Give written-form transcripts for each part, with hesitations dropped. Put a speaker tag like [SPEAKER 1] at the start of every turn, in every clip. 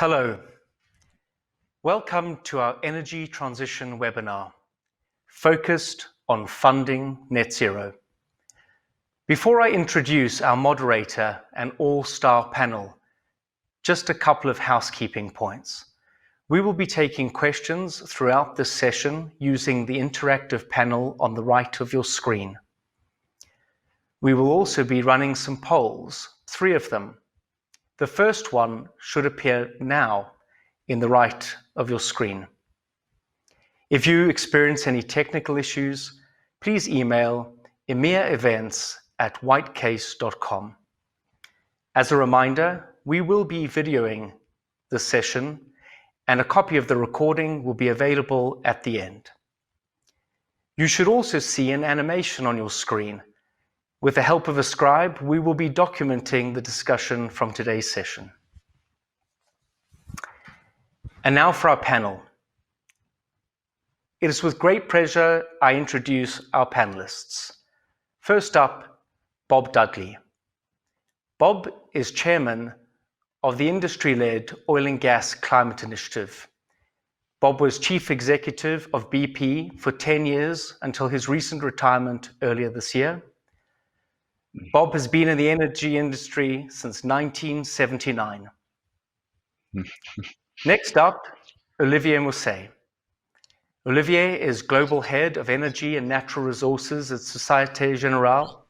[SPEAKER 1] Hello. Welcome to our Energy Transition webinar, focused on funding net zero. Before I introduce our moderator and all-star panel, just a couple of housekeeping points. We will be taking questions throughout this session using the interactive panel on the right of your screen. We will also be running some polls, 3 of them. The first one should appear now in the right of your screen. If you experience any technical issues, please email emiaevents@whitecase.com. As a reminder, we will be videoing this session, and a copy of the recording will be available at the end. You should also see an animation on your screen. With the help of a scribe, we will be documenting the discussion from today's session. And now for our panel. It is with great pleasure I introduce our panelists. First up, Bob Dudley. Bob is chairman of the industry-led Oil and Gas Climate Initiative. Bob was chief executive of BP for 10 years until his recent retirement earlier this year. Bob has been in the energy industry since 1979. Next up, Olivier Mussay. Olivier is Global Head of Energy and Natural Resources at Société Générale.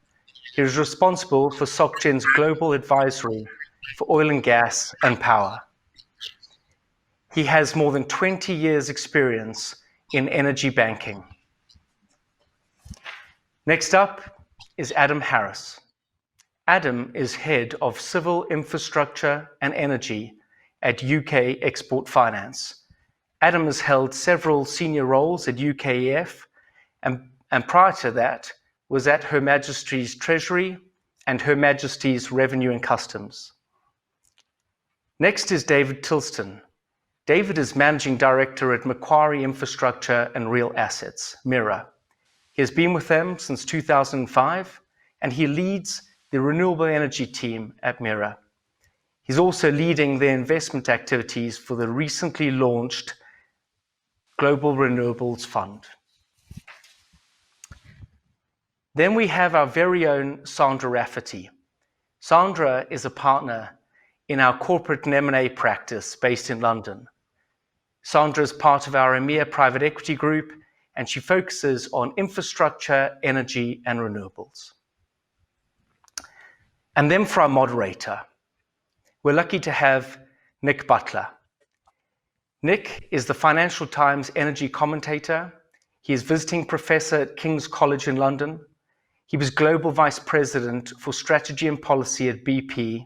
[SPEAKER 1] He is responsible for SocGen's global advisory for oil and gas and power. He has more than 20 years' experience in energy banking. Next up is Adam Harris. Adam is Head of Civil Infrastructure and Energy at UK Export Finance. Adam has held several senior roles at UKEF and prior to that was at Her Majesty's Treasury and Her Majesty's Revenue and Customs. Next is David Tilston. David is Managing Director at Macquarie Infrastructure and Real Assets, MIRA. He has been with them since 2005 and he leads the renewable energy team at MIRA. He's also leading their investment activities for the recently launched Global Renewables Fund. Then we have our very own Sandra Rafferty. Sandra is a partner in our corporate and M&A practice based in London. Sandra is part of our EMEA private equity group, and she focuses on infrastructure, energy, and renewables. And then for our moderator, we're lucky to have Nick Butler. Nick is the Financial Times energy commentator. He is visiting professor at King's College in London. He was Global Vice President for Strategy and Policy at BP,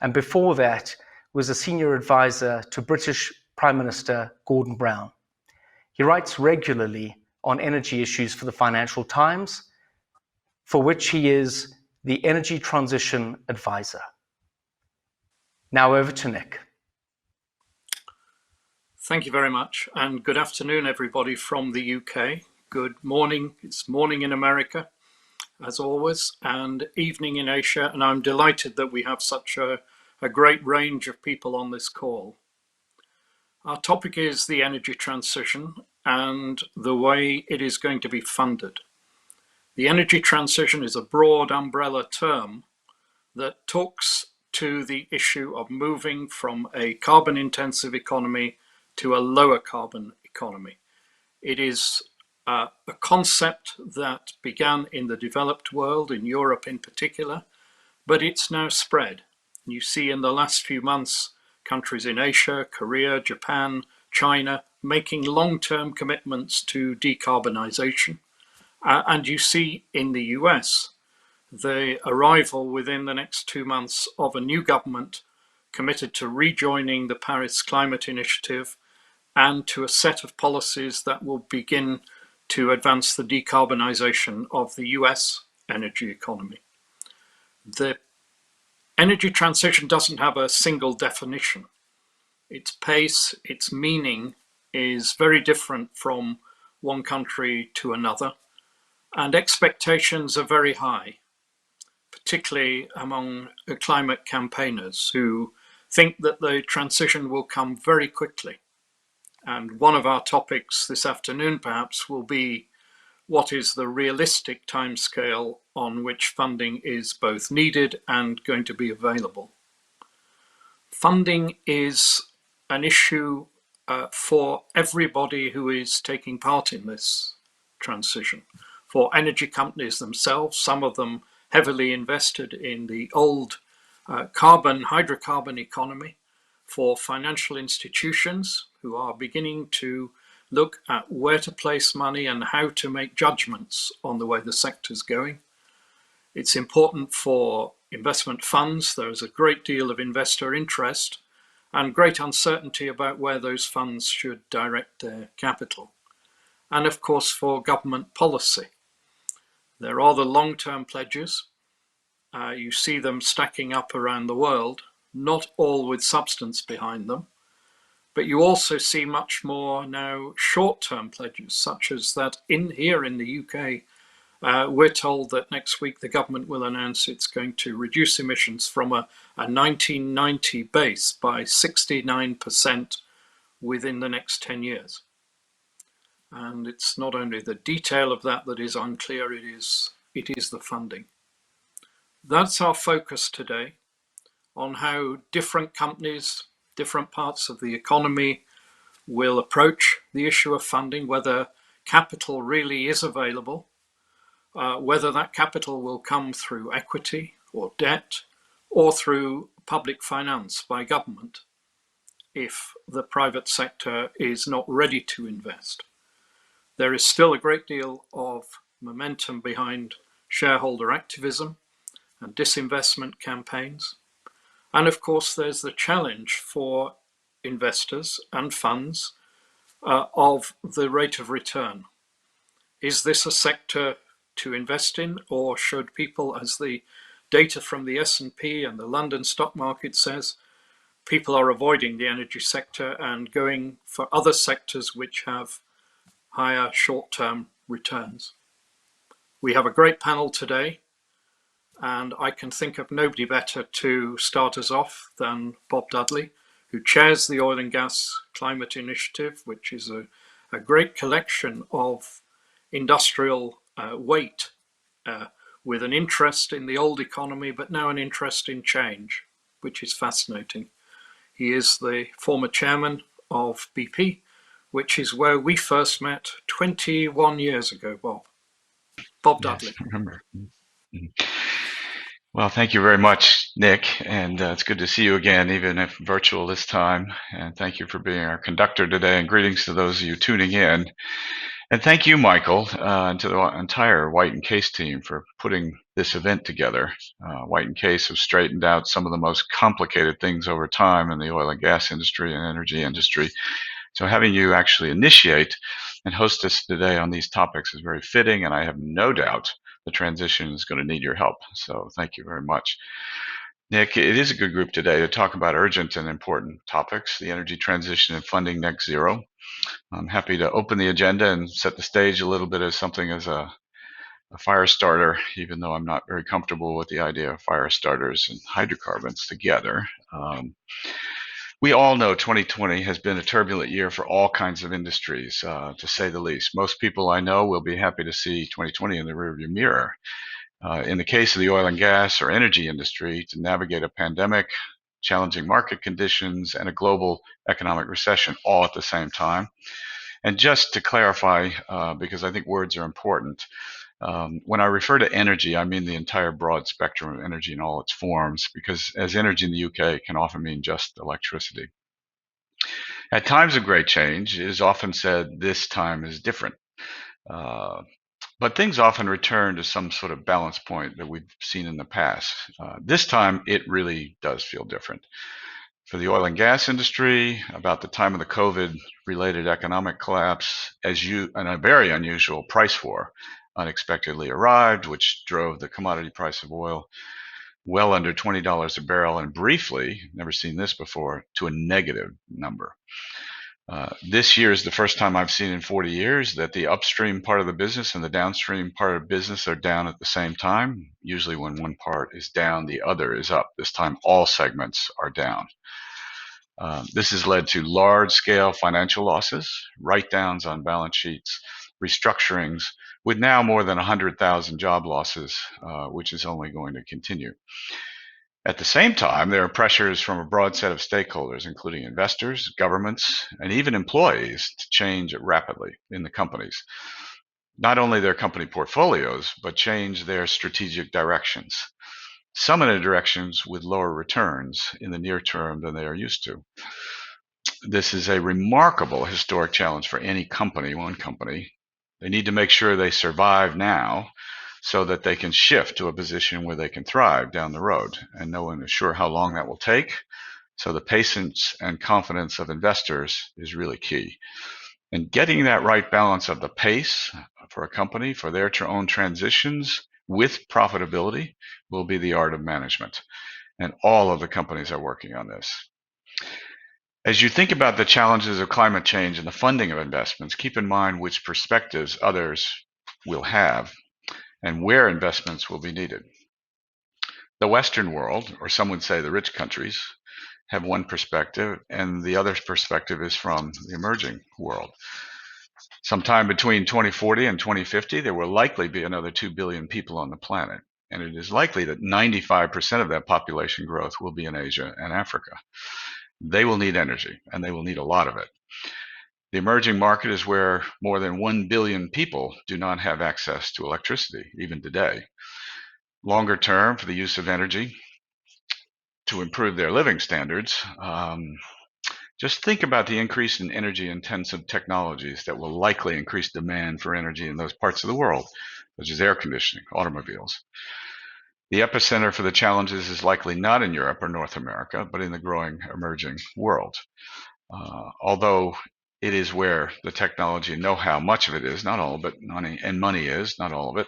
[SPEAKER 1] and before that was a senior advisor to British Prime Minister Gordon Brown. He writes regularly on energy issues for the Financial Times, for which he is the Energy Transition Advisor. Now over to Nick.
[SPEAKER 2] Thank you very much, and good afternoon, everybody from the UK. Good morning. It's morning in America, as always, and evening in Asia, and I'm delighted that we have such a great range of people on this call. Our topic is the energy transition and the way it is going to be funded. The energy transition is a broad umbrella term that talks to the issue of moving from a carbon-intensive economy to a lower carbon economy. It is a concept that began in the developed world, in Europe in particular, but it's now spread. You see in the last few months, countries in Asia, Korea, Japan, China, making long-term commitments to decarbonisation. And you see in the US, the arrival within the next 2 months of a new government committed to rejoining the Paris Climate Initiative and to a set of policies that will begin to advance the decarbonisation of the US energy economy. The energy transition doesn't have a single definition. Its pace, its meaning is very different from one country to another, and expectations are very high, particularly among climate campaigners who think that the transition will come very quickly. And one of our topics this afternoon perhaps will be what is the realistic timescale on which funding is both needed and going to be available. Funding is an issue for everybody who is taking part in this transition. For energy companies themselves, some of them heavily invested in the old hydrocarbon economy, for financial institutions who are beginning to look at where to place money and how to make judgments on the way the sector's going. It's important for investment funds. There is a great deal of investor interest and great uncertainty about where those funds should direct their capital. And of course, for government policy. There are the long-term pledges. You see them stacking up around the world, not all with substance behind them, but you also see much more now short-term pledges, such as that here in the UK, we're told that next week the government will announce it's going to reduce emissions from a 1990 base by 69% within the next 10 years. And it's not only the detail of that is unclear, it is the funding. That's our focus today, on how different companies, different parts of the economy will approach the issue of funding, whether capital really is available, whether that capital will come through equity or debt or through public finance by government if the private sector is not ready to invest. There is still a great deal of momentum behind shareholder activism and disinvestment campaigns. And of course, there's the challenge for investors and funds of the rate of return. Is this a sector to invest in, or should people, as the data from the S&P and the London stock market says, people are avoiding the energy sector and going for other sectors which have higher short-term returns? We have a great panel today, and I can think of nobody better to start us off than Bob Dudley, who chairs the Oil and Gas Climate Initiative, which is a great collection of industrial weight with an interest in the old economy, but now an interest in change, which is fascinating. He is the former chairman of BP, which is where we first met 21 years ago, Bob. Bob Dudley.
[SPEAKER 3] Yes, I remember. Well, thank you very much, Nick, and it's good to see you again, even if virtual this time. And thank you for being our conductor today, and greetings to those of you tuning in. And thank you, Michael, and to the entire White & Case team for putting this event together. White & Case have straightened out some of the most complicated things over time in the oil and gas industry and energy industry. So having you actually initiate and host us today on these topics is very fitting, and I have no doubt the transition is going to need your help. So thank you very much. Nick, it is a good group today to talk about urgent and important topics, the energy transition and funding net zero. I'm happy to open the agenda and set the stage a little bit as something as a fire starter, even though I'm not very comfortable with the idea of fire starters and hydrocarbons together. We all know 2020 has been a turbulent year for all kinds of industries, to say the least. Most people I know will be happy to see 2020 in the rearview mirror. In the case of the oil and gas or energy industry, to navigate a pandemic, challenging market conditions, and a global economic recession all at the same time. And just to clarify, because I think words are important, when I refer to energy, I mean the entire broad spectrum of energy in all its forms, because as energy in the UK can often mean just electricity. At times of great change, it is often said this time is different. But things often return to some sort of balance point that we've seen in the past. This time, it really does feel different. For the oil and gas industry, about the time of the COVID-related economic collapse, and a very unusual price war unexpectedly arrived, which drove the commodity price of oil well under $20 a barrel, and briefly, never seen this before, to a negative number. This year is the first time I've seen in 40 years that the upstream part of the business and the downstream part of the business are down at the same time. Usually when one part is down, the other is up. This time all segments are down. This has led to large-scale financial losses, write-downs on balance sheets, restructurings, with now more than 100,000 job losses, which is only going to continue. At the same time, there are pressures from a broad set of stakeholders, including investors, governments, and even employees, to change rapidly in the companies. Not only their company portfolios, but change their strategic directions. Some in the directions with lower returns in the near term than they are used to. This is a remarkable historic challenge for any company, one company. They need to make sure they survive now so that they can shift to a position where they can thrive down the road. And no one is sure how long that will take. So the patience and confidence of investors is really key. And getting that right balance of the pace for a company, for their own transitions with profitability, will be the art of management. And all of the companies are working on this. As you think about the challenges of climate change and the funding of investments, keep in mind which perspectives others will have and where investments will be needed. The Western world, or some would say the rich countries, have one perspective, and the other perspective is from the emerging world. Sometime between 2040 and 2050, there will likely be another 2 billion people on the planet, and it is likely that 95% of that population growth will be in Asia and Africa. They will need energy, and they will need a lot of it. The emerging market is where more than 1 billion people do not have access to electricity, even today. Longer term, for the use of energy to improve their living standards, just think about the increase in energy-intensive technologies that will likely increase demand for energy in those parts of the world, such as air conditioning, automobiles. The epicenter for the challenges is likely not in Europe or North America, but in the growing emerging world. Although it is where the technology and know-how, much of it is, not all of it, money is, not all of it,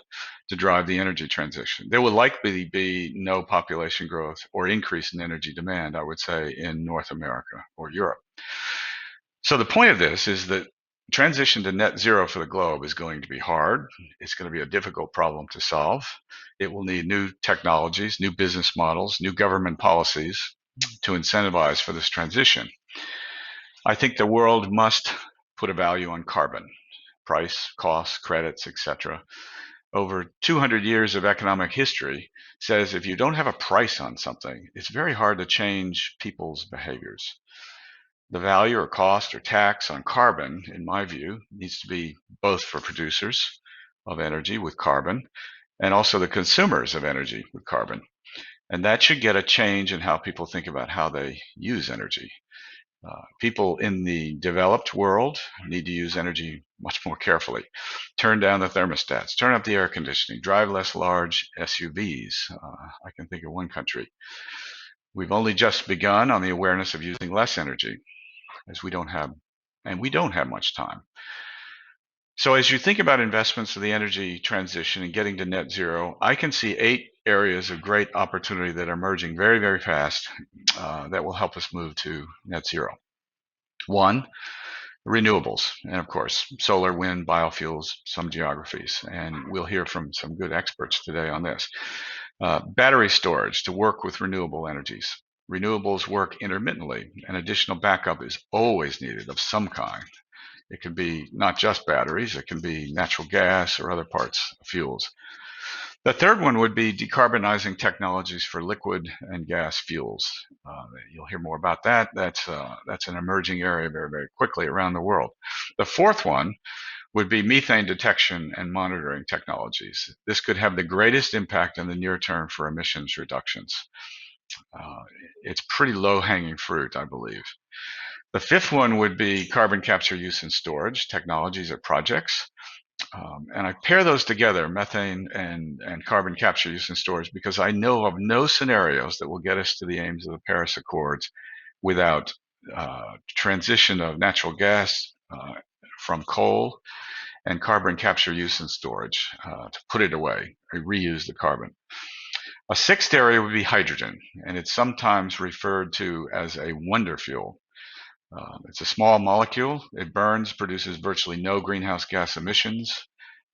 [SPEAKER 3] to drive the energy transition. There will likely be no population growth or increase in energy demand, I would say, in North America or Europe. So the point of this is that transition to net zero for the globe is going to be hard. It's going to be a difficult problem to solve. It will need new technologies, new business models, new government policies to incentivize for this transition. I think the world must put a value on carbon, price, cost, credits, etc. Over 200 years of economic history says if you don't have a price on something, it's very hard to change people's behaviors. The value or cost or tax on carbon, in my view, needs to be both for producers of energy with carbon and also the consumers of energy with carbon. And that should get a change in how people think about how they use energy. People in the developed world need to use energy much more carefully. Turn down the thermostats, turn up the air conditioning, drive less large SUVs. I can think of one country. We've only just begun on the awareness of using less energy, as we don't have much time. So as you think about investments for the energy transition and getting to net zero, I can see 8 areas of great opportunity that are emerging very, very fast that will help us move to net zero. 1, renewables, and of course, solar, wind, biofuels, some geographies, and we'll hear from some good experts today on this. Battery storage to work with renewable energies. Renewables work intermittently, and additional backup is always needed of some kind. It can be not just batteries, it can be natural gas or other parts of fuels. The third one would be decarbonizing technologies for liquid and gas fuels. You'll hear more about that. That's an emerging area very, very quickly around the world. The fourth one would be methane detection and monitoring technologies. This could have the greatest impact in the near term for emissions reductions. It's pretty low-hanging fruit, I believe. The fifth one would be carbon capture, use, and storage technologies or projects. And I pair those together, methane and carbon capture, use, and storage, because I know of no scenarios that will get us to the aims of the Paris Accords without transition of natural gas from coal and carbon capture, use, and storage to put it away, or reuse the carbon. A sixth area would be hydrogen, and it's sometimes referred to as a wonder fuel. It's a small molecule. It burns, produces virtually no greenhouse gas emissions.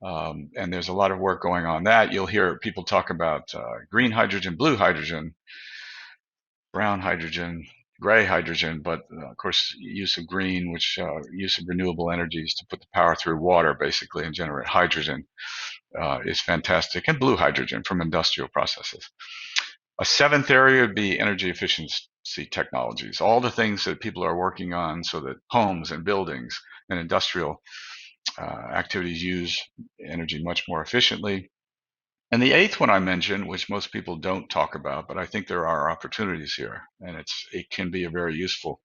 [SPEAKER 3] And there's a lot of work going on that. You'll hear people talk about green hydrogen, blue hydrogen, brown hydrogen, gray hydrogen, but of course, use of green, which use of renewable energies to put the power through water basically and generate hydrogen is fantastic, and blue hydrogen from industrial processes. A seventh area would be energy efficiency technologies, all the things that people are working on so that homes and buildings and industrial activities use energy much more efficiently. And the eighth one I mentioned, which most people don't talk about, but I think there are opportunities here, and it can be a very useful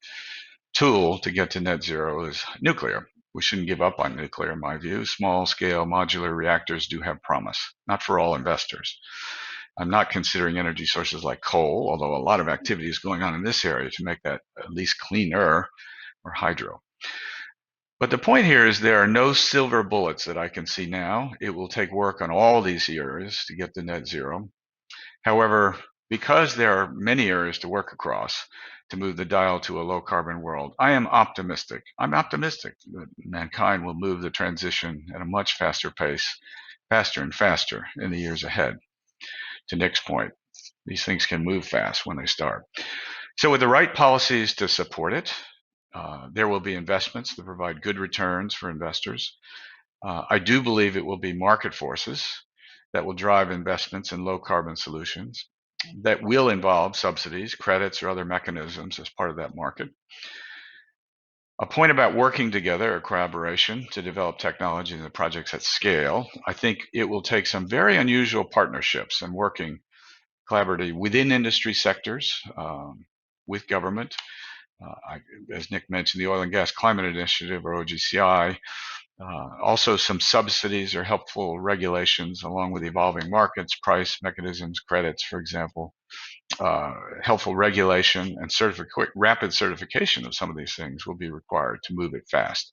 [SPEAKER 3] tool to get to net zero, is nuclear. We shouldn't give up on nuclear, in my view. Small-scale modular reactors do have promise, not for all investors. I'm not considering energy sources like coal, although a lot of activity is going on in this area to make that at least cleaner, or hydro. But the point here is there are no silver bullets that I can see now. It will take work on all these areas to get to net zero. However, because there are many areas to work across to move the dial to a low carbon world, I am optimistic. I'm optimistic that mankind will move the transition at a much faster pace, faster and faster in the years ahead. To Nick's point, these things can move fast when they start. So with the right policies to support it, there will be investments that provide good returns for investors. I do believe it will be market forces that will drive investments in low carbon solutions that will involve subsidies, credits, or other mechanisms as part of that market. A point about working together or collaboration to develop technology and projects at scale, I think it will take some very unusual partnerships and working collaboratively within industry sectors, with government. As Nick mentioned, the Oil and Gas Climate Initiative, or OGCI, also some subsidies or helpful regulations along with evolving markets, price mechanisms, credits, for example, helpful regulation and rapid certification of some of these things will be required to move it fast.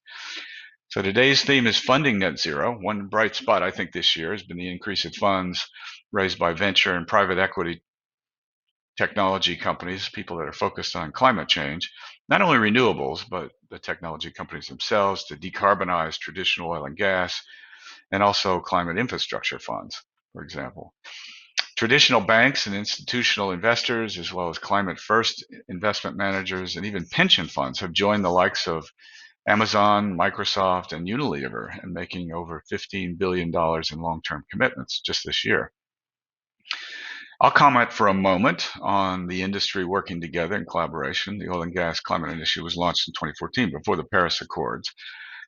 [SPEAKER 3] So today's theme is funding net zero. One bright spot I think this year has been the increase of funds raised by venture and private equity technology companies, people that are focused on climate change, not only renewables, but the technology companies themselves to decarbonize traditional oil and gas, and also climate infrastructure funds, for example. Traditional banks and institutional investors, as well as climate first investment managers and even pension funds, have joined the likes of Amazon, Microsoft, and Unilever in making over $15 billion in long-term commitments just this year. I'll comment for a moment on the industry working together in collaboration. The Oil and Gas Climate Initiative was launched in 2014 before the Paris Accords.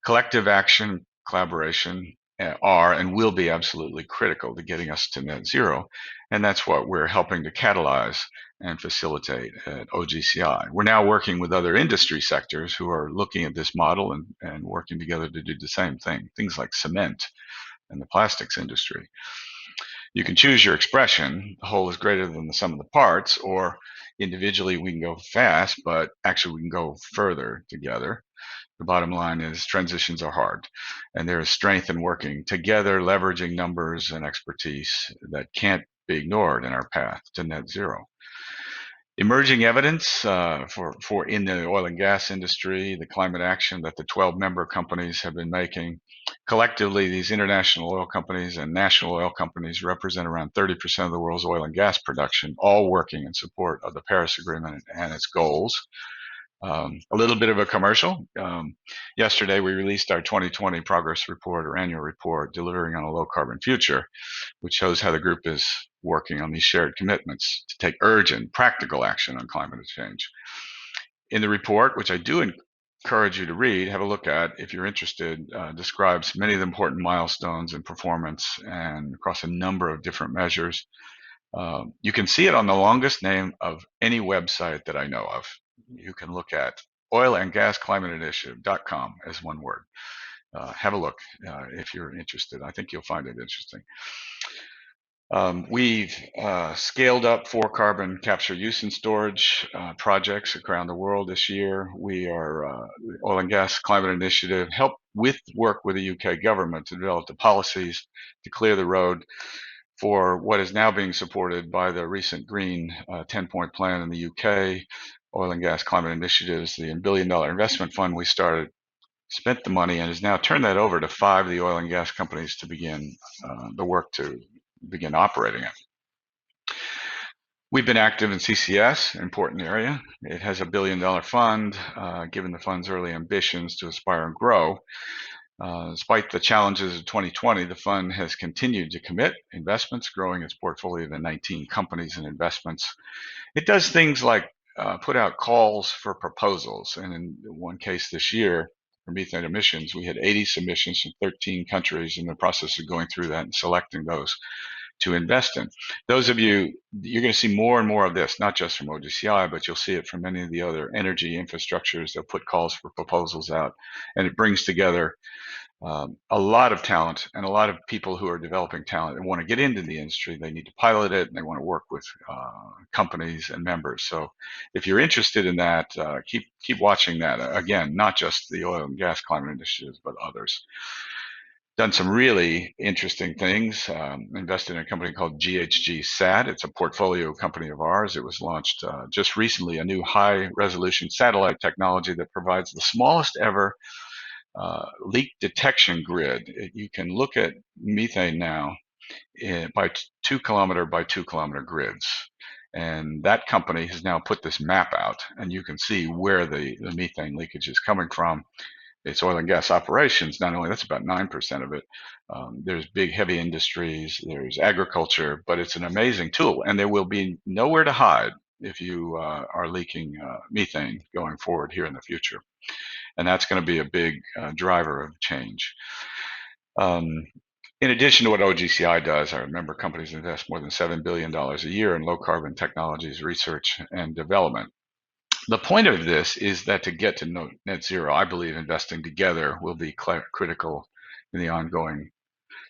[SPEAKER 3] Collective action, collaboration are and will be absolutely critical to getting us to net zero. And that's what we're helping to catalyze and facilitate at OGCI. We're now working with other industry sectors who are looking at this model and working together to do the same thing, things like cement and the plastics industry. You can choose your expression, the whole is greater than the sum of the parts, or individually we can go fast, but actually we can go further together. The bottom line is transitions are hard, and there is strength in working together, leveraging numbers and expertise that can't be ignored in our path to net zero. Emerging evidence for in the oil and gas industry, the climate action that the 12 member companies have been making. Collectively, these international oil companies and national oil companies represent around 30% of the world's oil and gas production, all working in support of the Paris Agreement and its goals. A little bit of a commercial. Yesterday, we released our 2020 progress report, or annual report, Delivering on a Low Carbon Future, which shows how the group is working on these shared commitments to take urgent, practical action on climate change. In the report, which I do encourage you to read, have a look at if you're interested, describes many of the important milestones in performance and across a number of different measures. You can see it on the longest name of any website that I know of. You can look at oilandgasclimateinitiative.com as one word. Have a look if you're interested. I think you'll find it interesting. We've scaled up 4 carbon capture, use, and storage projects around the world this year. We are, Oil and Gas Climate Initiative, helped work with the UK government to develop the policies to clear the road for what is now being supported by the recent Green 10-point plan in the UK, oil and gas climate initiatives, the billion-dollar investment fund we started spent the money and has now turned that over to 5 of the oil and gas companies to begin the work to begin operating it. We've been active in CCS, important area. It has $1 billion fund, given the fund's early ambitions to aspire and grow. Despite the challenges of 2020, the fund has continued to commit investments, growing its portfolio to 19 companies and investments. It does things like put out calls for proposals. And in one case this year, for methane emissions, we had 80 submissions from 13 countries in the process of going through that and selecting those to invest in. Those of you, you're going to see more and more of this, not just from OGCI, but you'll see it from many of the other energy infrastructures that put calls for proposals out. And it brings together a lot of talent and a lot of people who are developing talent and want to get into the industry. They need to pilot it and they want to work with companies and members. So if you're interested in that, keep watching that. Again, not just the oil and gas climate initiatives, but others. Done some really interesting things. Invested in a company called GHG SAT. It's a portfolio company of ours. It was launched just recently, a new high resolution satellite technology that provides the smallest ever leak detection grid. You can look at methane now by 2 kilometer by 2 kilometer grids. And that company has now put this map out, and you can see where the methane leakage is coming from. It's oil and gas operations. Not only that's about 9% of it. There's big heavy industries, there's agriculture, but it's an amazing tool, and there will be nowhere to hide if you are leaking methane going forward here in the future. And that's going to be a big driver of change. In addition to what OGCI does, our member companies invest more than $7 billion a year in low carbon technologies, research and development. The point of this is that to get to net zero, I believe investing together will be critical in the ongoing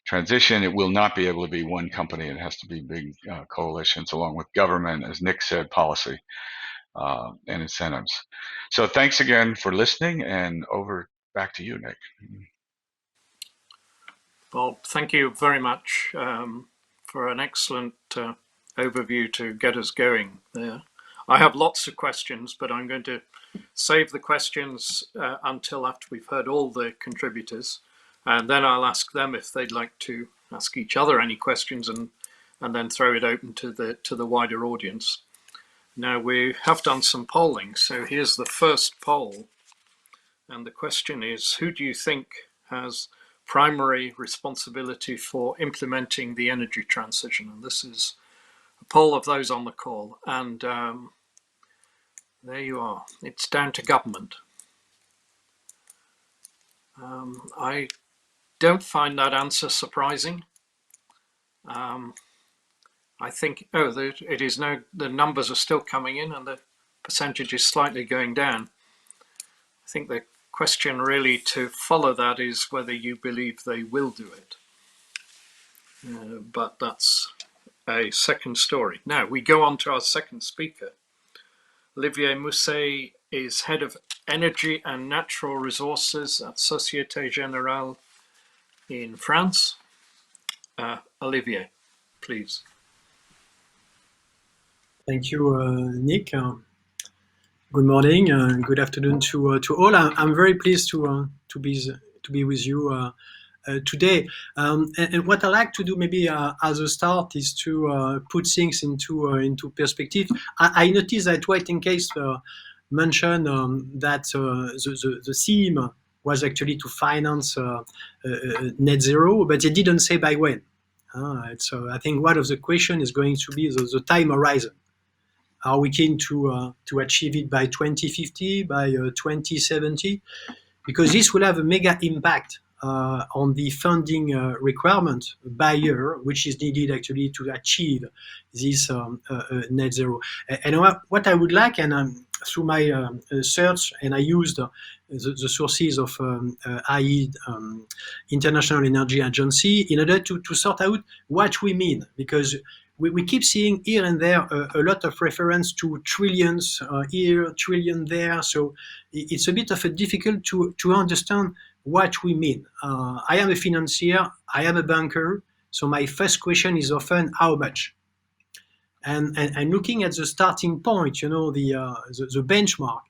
[SPEAKER 3] transition. It will not be able to be one company. It has to be big coalitions along with government, as Nick said, policy and incentives. So thanks again for listening, and back to you, Nick.
[SPEAKER 2] Well, thank you very much for an excellent overview to get us going there. I have lots of questions, but I'm going to save the questions until after we've heard all the contributors, and then I'll ask them if they'd like to ask each other any questions, and then throw it open to the wider audience. Now, we have done some polling, so here's the first poll, and the question is, who do you think has primary responsibility for implementing the energy transition? And this is a poll of those on the call, and there you are. It's down to government. I don't find that answer surprising. I think, it is now, the numbers are still coming in and the percentage is slightly going down. I think the question really to follow that is whether you believe they will do it. But that's a second story. Now we go on to our second speaker. Olivier Mussay is Head of Energy and Natural Resources at Société Générale in France. Olivier, please.
[SPEAKER 4] Thank you, Nick. Good morning, good afternoon to all. I'm very pleased to be with you today. And what I like to do maybe as a start is to put things into perspective. I noticed that White and Case mentioned that the theme was actually to finance net zero, but they didn't say by when. So I think one of the questions is going to be the time horizon. Are we keen to achieve it by 2050, by 2070? Because this will have a mega impact on the funding requirement by year, which is needed actually to achieve this net zero. And what I would like, and through my search, and I used the sources of i.e. International Energy Agency in order to sort out what we mean, because we keep seeing here and there a lot of reference to trillions here, trillion there. So it's a bit of a difficult to understand what we mean. I am a financier, I am a banker. So my first question is often how much? And looking at the starting point, the benchmark,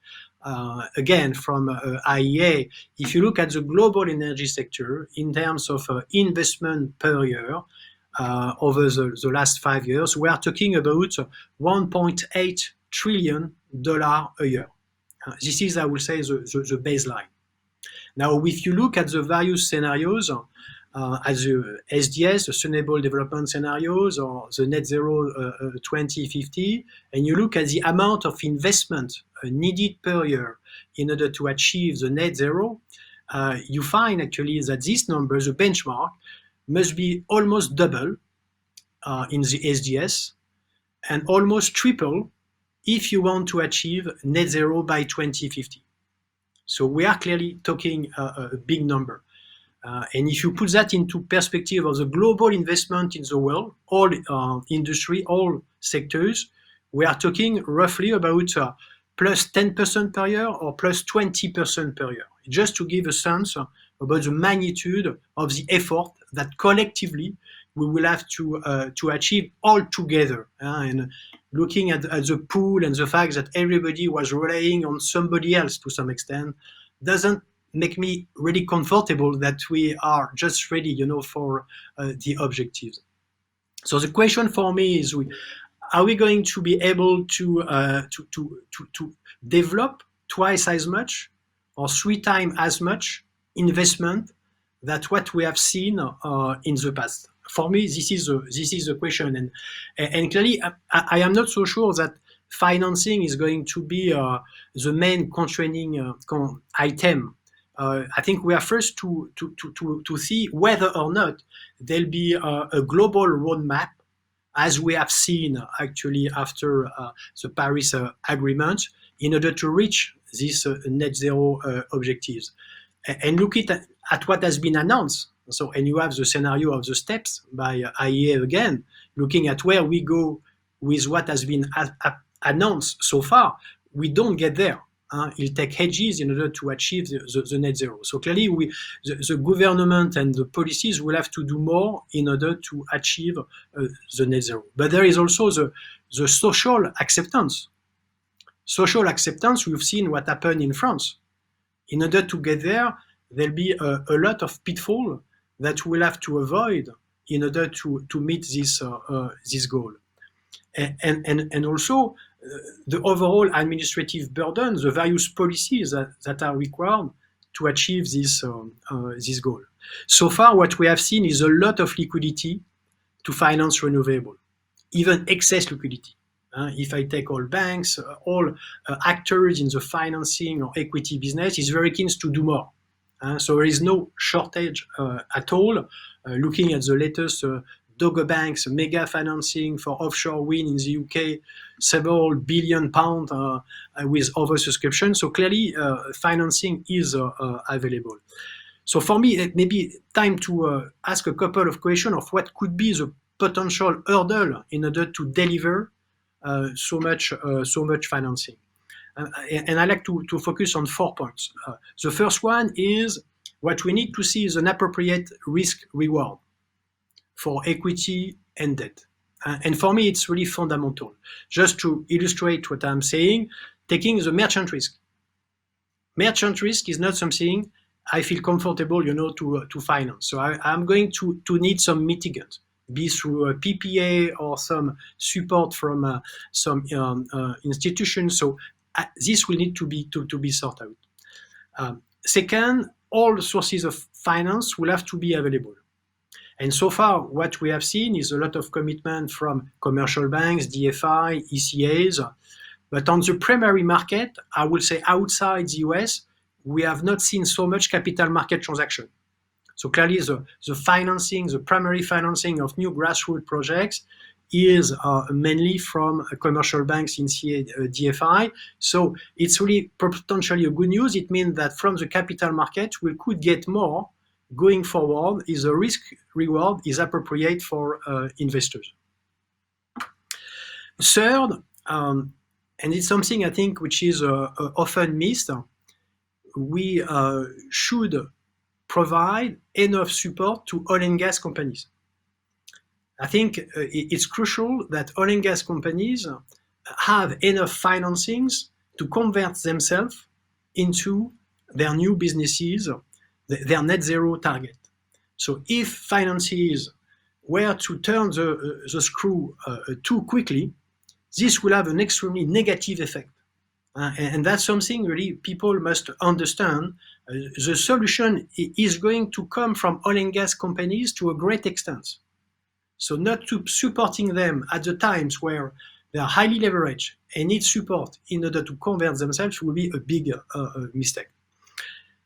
[SPEAKER 4] again from IEA, if you look at the global energy sector in terms of investment per year over the last 5 years, we are talking about $1.8 trillion a year. This is, I would say, the baseline. Now, if you look at the various scenarios, as the SDS, the Sustainable Development Scenarios, or the Net Zero 2050, and you look at the amount of investment needed per year in order to achieve the net zero, you find actually that this number, the benchmark, must be almost double in the SDS and almost triple if you want to achieve net zero by 2050. So we are clearly talking a big number. And if you put that into perspective of the global investment in the world, all industry, all sectors, we are talking roughly about plus 10% per year or plus 20% per year, just to give a sense about the magnitude of the effort that collectively we will have to achieve all together. And looking at the pool and the fact that everybody was relying on somebody else to some extent doesn't make me really comfortable that we are just ready, for the objectives. So the question for me is, are we going to be able to develop twice as much or 3 times as much investment that what we have seen in the past? For me, this is the question, and clearly, I am not so sure that financing is going to be the main constraining item. I think we are first to see whether or not there'll be a global roadmap, as we have seen actually after the Paris Agreement, in order to reach these net zero objectives. And look at what has been announced. So, and you have the scenario of the steps by IEA again, looking at where we go with what has been announced so far. We don't get there. It'll take hedges in order to achieve the net zero. So clearly, the government and the policies will have to do more in order to achieve the net zero. But there is also the social acceptance. Social acceptance, we've seen what happened in France. In order to get there, there'll be a lot of pitfall that we'll have to avoid in order to meet this goal. And also, the overall administrative burden, the various policies that are required to achieve this goal. So far, what we have seen is a lot of liquidity to finance renewable, even excess liquidity. If I take all banks, all actors in the financing or equity business is very keen to do more. So there is no shortage at all. Looking at the latest Dogger Bank's mega financing for offshore wind in the UK, several billion pounds with oversubscription. So clearly, financing is available. So for me, it may be time to ask a couple of questions of what could be the potential hurdle in order to deliver so much financing. And I like to focus on 4 points. The first one is what we need to see is an appropriate risk-reward for equity and debt. And for me, it's really fundamental. Just to illustrate what I'm saying, taking the merchant risk. Merchant risk is not something I feel comfortable, to finance. So I'm going to need some mitigant, be through a PPA or some support from some institutions. So this will need to be sorted out. Second, all sources of finance will have to be available. And so far, what we have seen is a lot of commitment from commercial banks, DFI, ECAs. But on the primary market, I would say outside the US, we have not seen so much capital market transaction. So clearly, the financing, the primary financing of new grassroots projects is mainly from commercial banks in DFI. So it's really potentially a good news. It means that from the capital market, we could get more going forward if the risk reward is appropriate for investors. Third, and it's something I think which is often missed, we should provide enough support to oil and gas companies. I think it's crucial that oil and gas companies have enough financings to convert themselves into their new businesses, their net zero target. So if finances were to turn the screw too quickly, this will have an extremely negative effect. And that's something really people must understand. The solution is going to come from oil and gas companies to a great extent. So not to supporting them at the times where they are highly leveraged and need support in order to convert themselves will be a big mistake.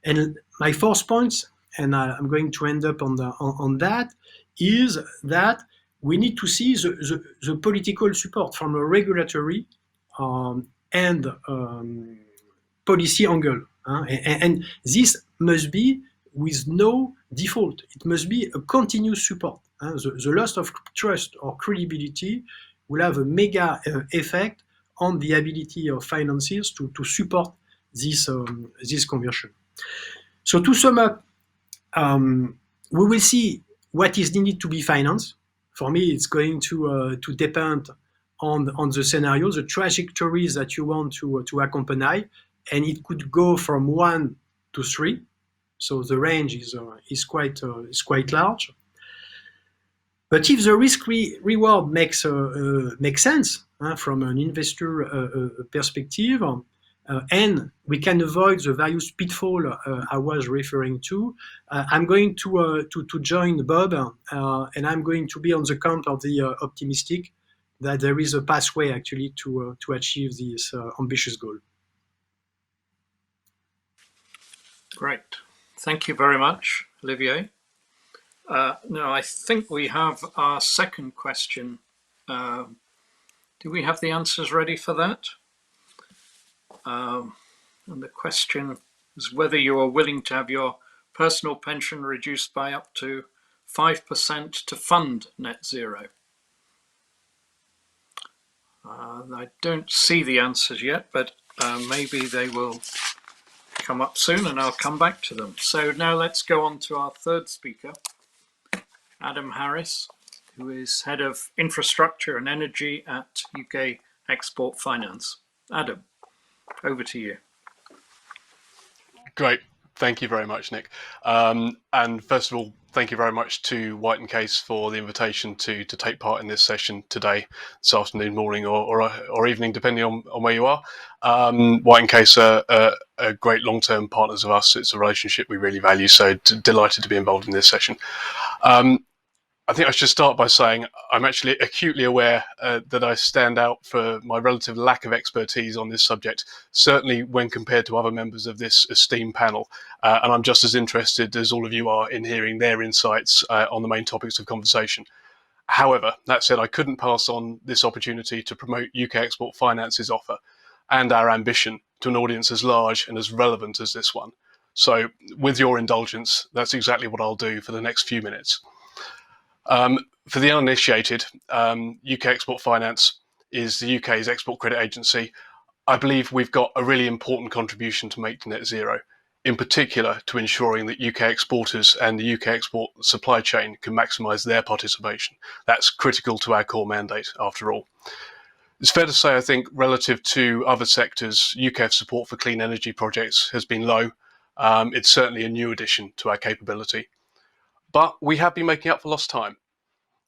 [SPEAKER 4] And my fourth point, and I'm going to end up on that, is that we need to see the political support from a regulatory and policy angle. And this must be with no default. It must be a continuous support. The loss of trust or credibility will have a mega effect on the ability of finances to support this conversion. So to sum up, we will see what is needed to be financed. For me, it's going to depend on the scenario, the trajectories that you want to accompany, and it could go from 1 to 3. So the range is quite large. But if the risk reward makes sense from an investor perspective, and we can avoid the various pitfalls I was referring to, I'm going to join Bob, and I'm going to be on the camp of the optimistic that there is a pathway actually to achieve this ambitious goal.
[SPEAKER 2] Great. Thank you very much, Olivier. Now, I think we have our second question. Do we have the answers ready for that? And the question is whether you are willing to have your personal pension reduced by up to 5% to fund net zero. I don't see the answers yet, but maybe they will come up soon and I'll come back to them. So now let's go on to our third speaker, Adam Harris, who is Head of Infrastructure and Energy at UK Export Finance. Adam, over to you.
[SPEAKER 5] Great. Thank you very much, Nick. And first of all, thank you very much to White & Case for the invitation to take part in this session today, this afternoon, morning, or evening, depending on where you are. White & Case are great long-term partners of us. It's a relationship we really value, so delighted to be involved in this session. I think I should start by saying I'm actually acutely aware that I stand out for my relative lack of expertise on this subject, certainly when compared to other members of this esteemed panel. And I'm just as interested as all of you are in hearing their insights on the main topics of conversation. However, that said, I couldn't pass on this opportunity to promote UK Export Finance's offer and our ambition to an audience as large and as relevant as this one. So with your indulgence, that's exactly what I'll do for the next few minutes. For the uninitiated, UK Export Finance is the UK's export credit agency. I believe we've got a really important contribution to make to net zero, in particular to ensuring that UK exporters and the UK export supply chain can maximise their participation. That's critical to our core mandate, after all. It's fair to say, I think, relative to other sectors, UK's support for clean energy projects has been low. It's certainly a new addition to our capability. But we have been making up for lost time.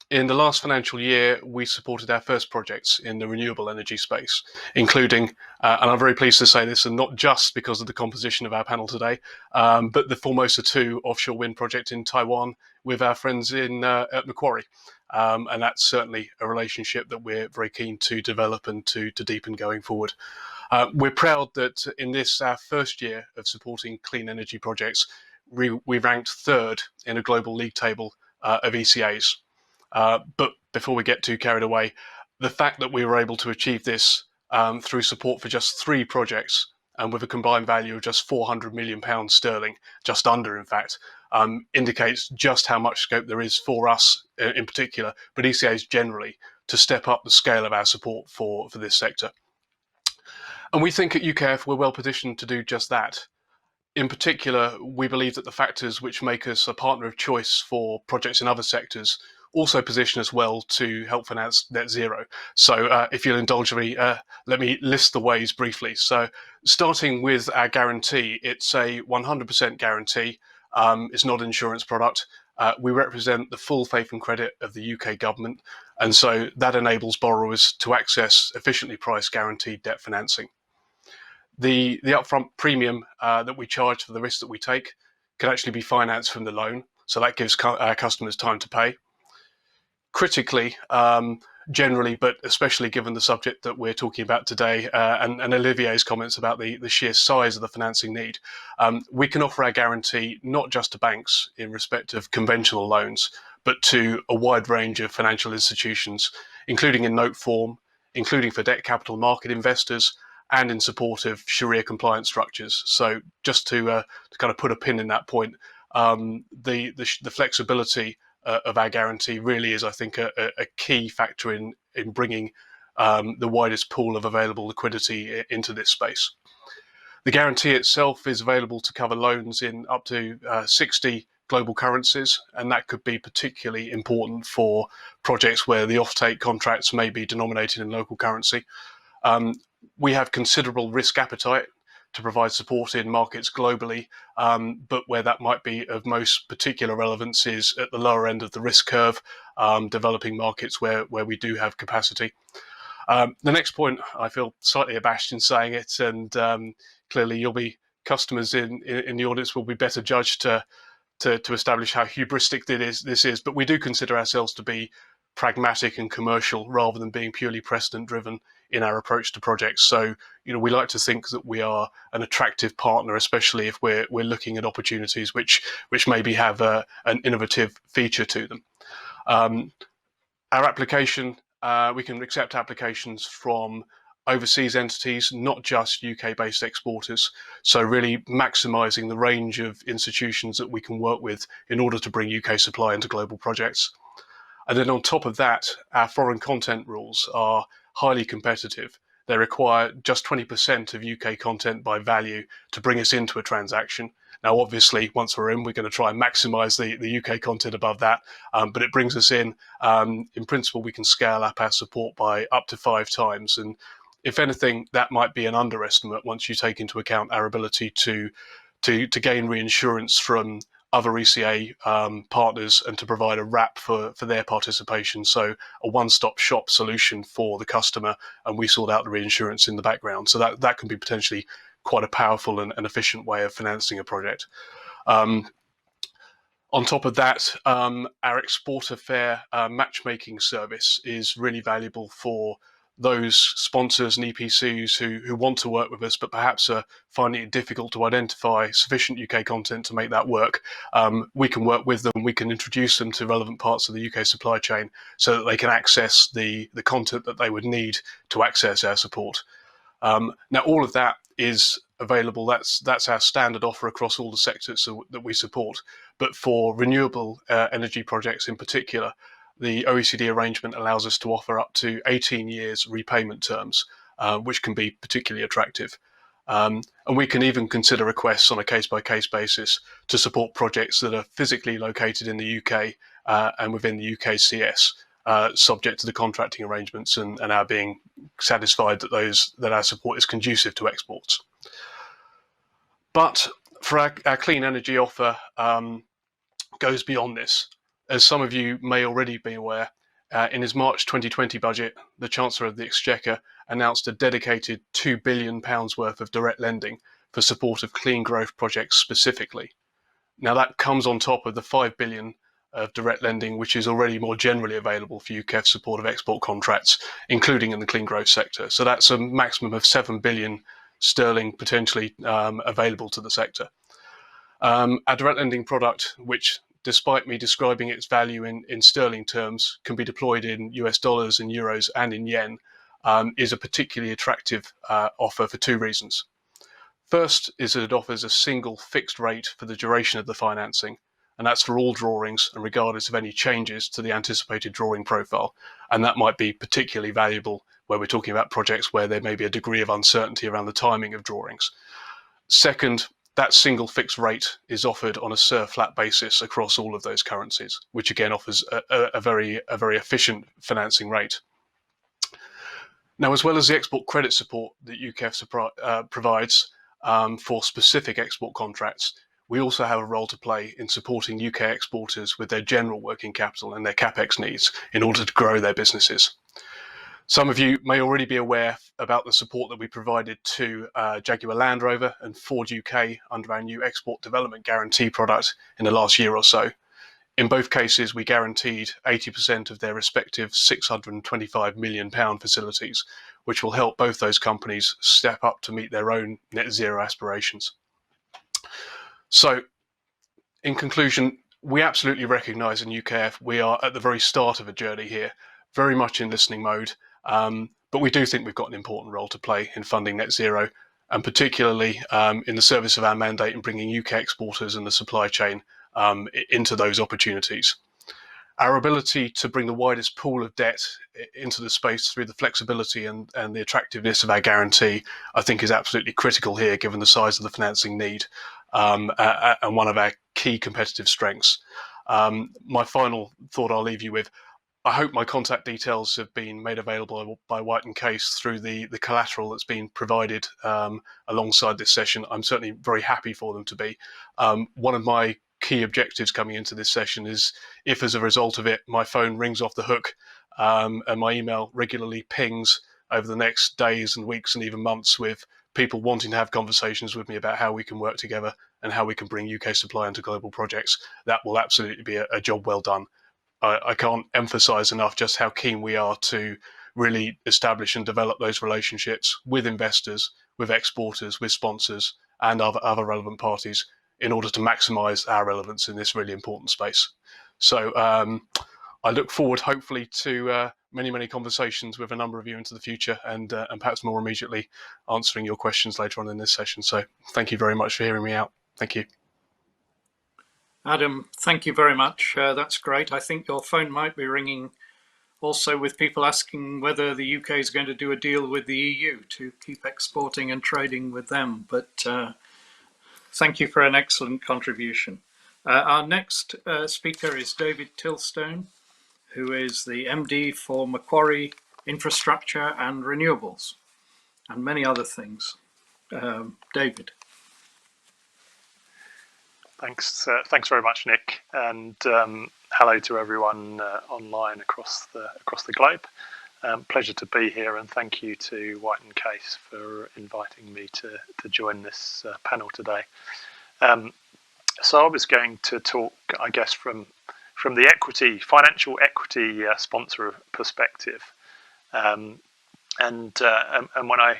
[SPEAKER 5] In the last financial year, we supported our first projects in the renewable energy space, including, and I'm very pleased to say this, and not just because of the composition of our panel today, but the Formosa 2 offshore wind project in Taiwan with our friends at Macquarie. And that's certainly a relationship that we're very keen to develop and to deepen going forward. We're proud that in this, our first year of supporting clean energy projects, we ranked third in a global league table of ECAs. But before we get too carried away, the fact that we were able to achieve this through support for just 3 projects and with a combined value of just £400 million sterling, just under in fact, indicates just how much scope there is for us in particular, but ECAs generally, to step up the scale of our support for this sector. And we think at UKF we're well positioned to do just that. In particular, we believe that the factors which make us a partner of choice for projects in other sectors also position us well to help finance net zero. So if you'll indulge me, let me list the ways briefly. So starting with our guarantee, it's a 100% guarantee. It's not an insurance product. We represent the full faith and credit of the UK government, and so that enables borrowers to access efficiently priced guaranteed debt financing. The upfront premium that we charge for the risk that we take can actually be financed from the loan, so that gives our customers time to pay. Critically, generally, but especially given the subject that we're talking about today, and Olivier's comments about the sheer size of the financing need, we can offer our guarantee not just to banks in respect of conventional loans, but to a wide range of financial institutions, including in note form, including for debt capital market investors, and in support of Sharia compliant structures. So just to kind of put a pin in that point, the flexibility of our guarantee really is, I think, a key factor in bringing the widest pool of available liquidity into this space. The guarantee itself is available to cover loans in up to 60 global currencies, and that could be particularly important for projects where the offtake contracts may be denominated in local currency. We have considerable risk appetite to provide support in markets globally, but where that might be of most particular relevance is at the lower end of the risk curve, developing markets where we do have capacity. The next point, I feel slightly abashed in saying it, and clearly you'll be customers in the audience will be better judged to establish how hubristic this is, but we do consider ourselves to be pragmatic and commercial rather than being purely precedent driven in our approach to projects. So, we like to think that we are an attractive partner, especially if we're looking at opportunities which maybe have an innovative feature to them. Our application, we can accept applications from overseas entities, not just UK-based exporters. So really maximising the range of institutions that we can work with in order to bring UK supply into global projects. And then on top of that, our foreign content rules are highly competitive. They require just 20% of UK content by value to bring us into a transaction. Now, obviously, once we're in, we're going to try and maximise the UK content above that, but it brings us in. In principle, we can scale up our support by up to 5 times. And if anything, that might be an underestimate once you take into account our ability to gain reinsurance from other ECA partners and to provide a wrap for their participation. So a one-stop shop solution for the customer, and we sort out the reinsurance in the background. So that can be potentially quite a powerful and efficient way of financing a project. On top of that, our exporter fair matchmaking service is really valuable for those sponsors and EPCs who want to work with us, but perhaps are finding it difficult to identify sufficient UK content to make that work. We can work with them, we can introduce them to relevant parts of the UK supply chain so that they can access the content that they would need to access our support. Now, all of that is available. That's our standard offer across all the sectors that we support. But for renewable energy projects in particular, the OECD arrangement allows us to offer up to 18 years repayment terms, which can be particularly attractive. And we can even consider requests on a case-by-case basis to support projects that are physically located in the UK and within the UKCS, subject to the contracting arrangements and our being satisfied that our support is conducive to exports. But for our clean energy offer goes beyond this. As some of you may already be aware, in his March 2020 budget, the Chancellor of the Exchequer announced a dedicated £2 billion worth of direct lending for support of clean growth projects specifically. Now that comes on top of the £5 billion of direct lending, which is already more generally available for UKEF support of export contracts, including in the clean growth sector. So that's a maximum of £7 billion sterling potentially available to the sector. Our direct lending product, which despite me describing its value in sterling terms, can be deployed in US dollars, in euros, and in yen, is a particularly attractive offer for 2 reasons. First is that it offers a single fixed rate for the duration of the financing, and that's for all drawings and regardless of any changes to the anticipated drawing profile. And that might be particularly valuable where we're talking about projects where there may be a degree of uncertainty around the timing of drawings. Second, that single fixed rate is offered on a flat basis across all of those currencies, which again offers a very efficient financing rate. Now, as well as the export credit support that UKEF provides for specific export contracts, we also have a role to play in supporting UK exporters with their general working capital and their CapEx needs in order to grow their businesses. Some of you may already be aware about the support that we provided to Jaguar Land Rover and Ford UK under our new Export Development Guarantee product in the last year or so. In both cases, we guaranteed 80% of their respective £625 million facilities, which will help both those companies step up to meet their own net zero aspirations. So, in conclusion, we absolutely recognise in UKF we are at the very start of a journey here, very much in listening mode, but we do think we've got an important role to play in funding net zero, and particularly in the service of our mandate in bringing UK exporters and the supply chain into those opportunities. Our ability to bring the widest pool of debt into the space through the flexibility and the attractiveness of our guarantee, I think, is absolutely critical here, given the size of the financing need and one of our key competitive strengths. My final thought I'll leave you with: I hope my contact details have been made available by White & Case through the collateral that's been provided alongside this session. I'm certainly very happy for them to be. One of my key objectives coming into this session is, if as a result of it my phone rings off the hook and my email regularly pings over the next days and weeks and even months with people wanting to have conversations with me about how we can work together and how we can bring UK supply into global projects, that will absolutely be a job well done. I can't emphasize enough just how keen we are to really establish and develop those relationships with investors, with exporters, with sponsors and other relevant parties in order to maximize our relevance in this really important space. So I look forward, hopefully, to many conversations with a number of you into the future, and perhaps more immediately answering your questions later on in this session. So thank you very much for hearing me out. Thank you.
[SPEAKER 2] Adam, thank you very much. That's great. I think your phone might be ringing also with people asking whether the UK is going to do a deal with the EU to keep exporting and trading with them. But thank you for an excellent contribution. Our next speaker is David Tilston, who is the MD for Macquarie Infrastructure and Renewables, and many other things. David.
[SPEAKER 6] Thanks very much, Nick, and hello to everyone online across the globe. Pleasure to be here, and thank you to White & Case for inviting me to join this panel today. So I was going to talk, I guess, from the financial equity sponsor perspective, and when I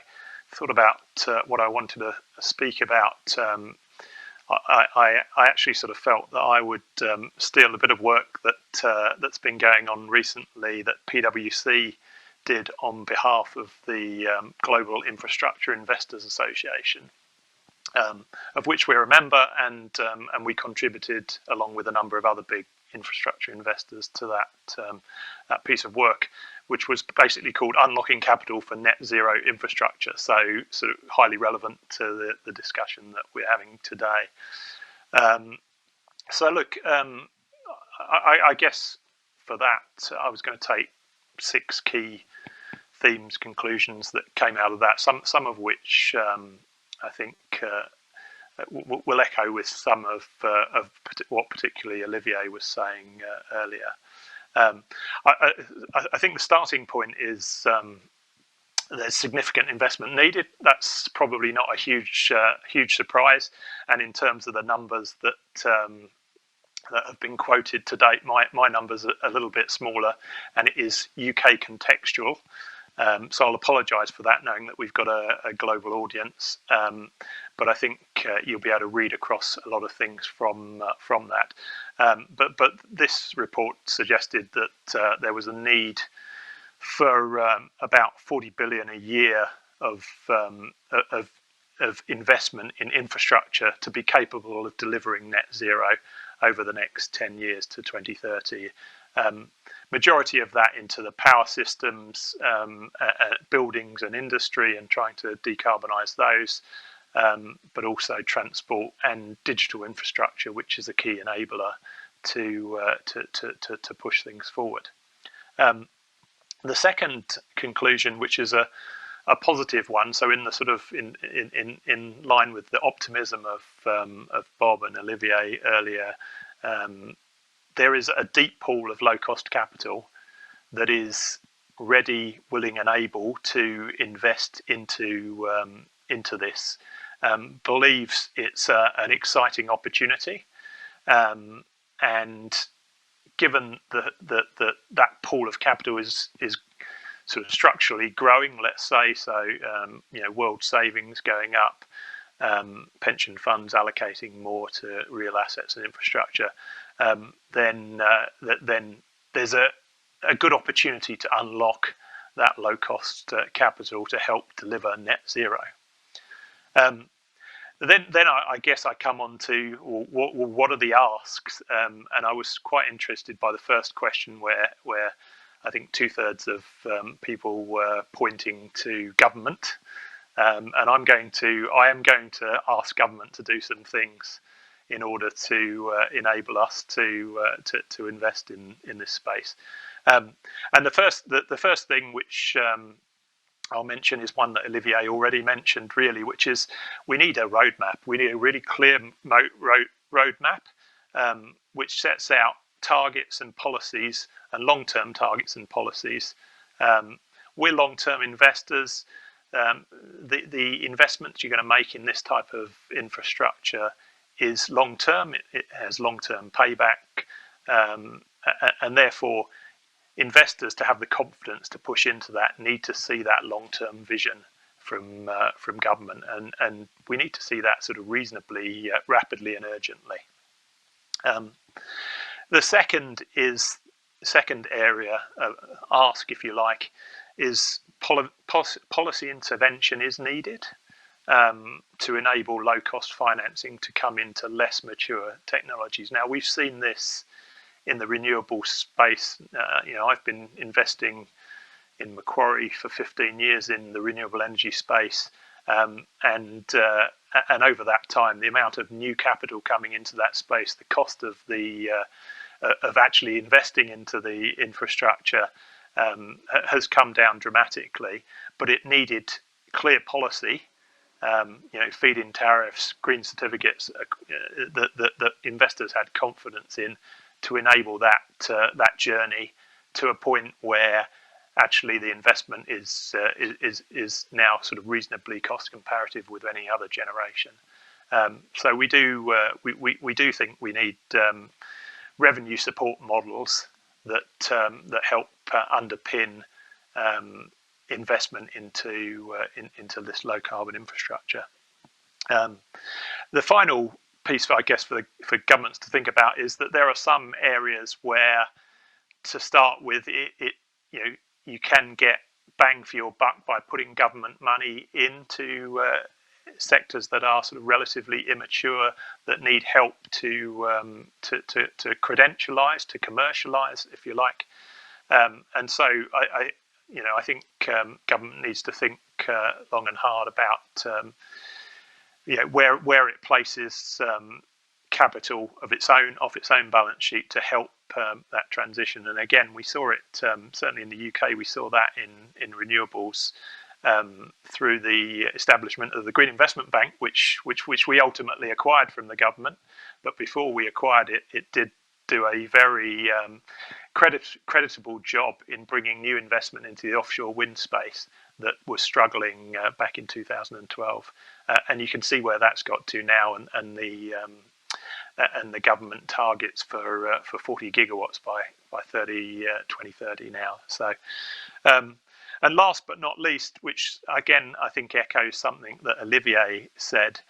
[SPEAKER 6] thought about what I wanted to speak about, I actually sort of felt that I would steal a bit of work that's been going on recently that PwC did on behalf of the Global Infrastructure Investors Association, of which we're a member, and we contributed along with a number of other big infrastructure investors to that piece of work, which was basically called Unlocking Capital for Net Zero Infrastructure. So sort of highly relevant to the discussion that we're having today. So look, I guess for that, I was going to take 6 key themes, conclusions that came out of that, some of which I think will echo with some of what particularly Olivier was saying earlier. I think the starting point is there's significant investment needed. That's probably not a huge surprise. And in terms of the numbers that have been quoted to date, my numbers are a little bit smaller, and it is UK contextual. So I'll apologise for that, knowing that we've got a global audience. But I think you'll be able to read across a lot of things from that. But this report suggested that there was a need for about 40 billion a year of investment in infrastructure to be capable of delivering net zero over the next 10 years to 2030. Majority of that into the power systems, buildings and industry, and trying to decarbonise those. but also transport and digital infrastructure, which is a key enabler to push things forward. The second conclusion, which is a positive one, so in the sort of in line with the optimism of Bob and Olivier earlier, there is a deep pool of low-cost capital that is ready, willing, and able to invest into this. Believes it's an exciting opportunity, and given that pool of capital is sort of structurally growing, let's say, so world savings going up, pension funds allocating more to real assets and infrastructure, then there's a good opportunity to unlock that low cost capital to help deliver net zero. Then I guess I come on to what are the asks, and I was quite interested by the first question where I think 2/3 of people were pointing to government, and I am going to ask government to do some things in order to enable us to invest in this space. And the first thing which I'll mention is one that Olivier already mentioned, really, which is we need a roadmap. We need a really clear roadmap which sets out targets and policies and long-term targets and policies. We're long-term investors. The investments you're going to make in this type of infrastructure is long-term. It has long-term payback, and therefore investors, to have the confidence to push into that, need to see that long-term vision from government, and we need to see that sort of reasonably rapidly and urgently. The second area ask, if you like, is policy intervention is needed to enable low-cost financing to come into less mature technologies. Now, we've seen this in the renewable space. I've been investing in Macquarie for 15 years in the renewable energy space, and over that time, the amount of new capital coming into that space, the cost of of actually investing into the infrastructure has come down dramatically. But it needed clear policy, feed-in tariffs, green certificates that investors had confidence in, to enable that journey to a point where actually the investment is now sort of reasonably cost comparative with any other generation. So we do think we need revenue support models that help underpin investment into this low carbon infrastructure. The final piece, I guess, for governments to think about is that there are some areas where, to start with, you can get bang for your buck by putting government money into sectors that are sort of relatively immature, that need help to credentialize, to commercialize, if you like. And so I think government needs to think long and hard about where it places capital of its own balance sheet to help that transition. And again, we saw it certainly in the UK. We saw that in renewables through the establishment of the Green Investment Bank, which we ultimately acquired from the government. But before we acquired it, it did do a very creditable job in bringing new investment into the offshore wind space that was struggling back in 2012, and you can see where that's got to now, and the government targets for 40 gigawatts by 2030 now. So, and last but not least, which again I think echoes something that Olivier said.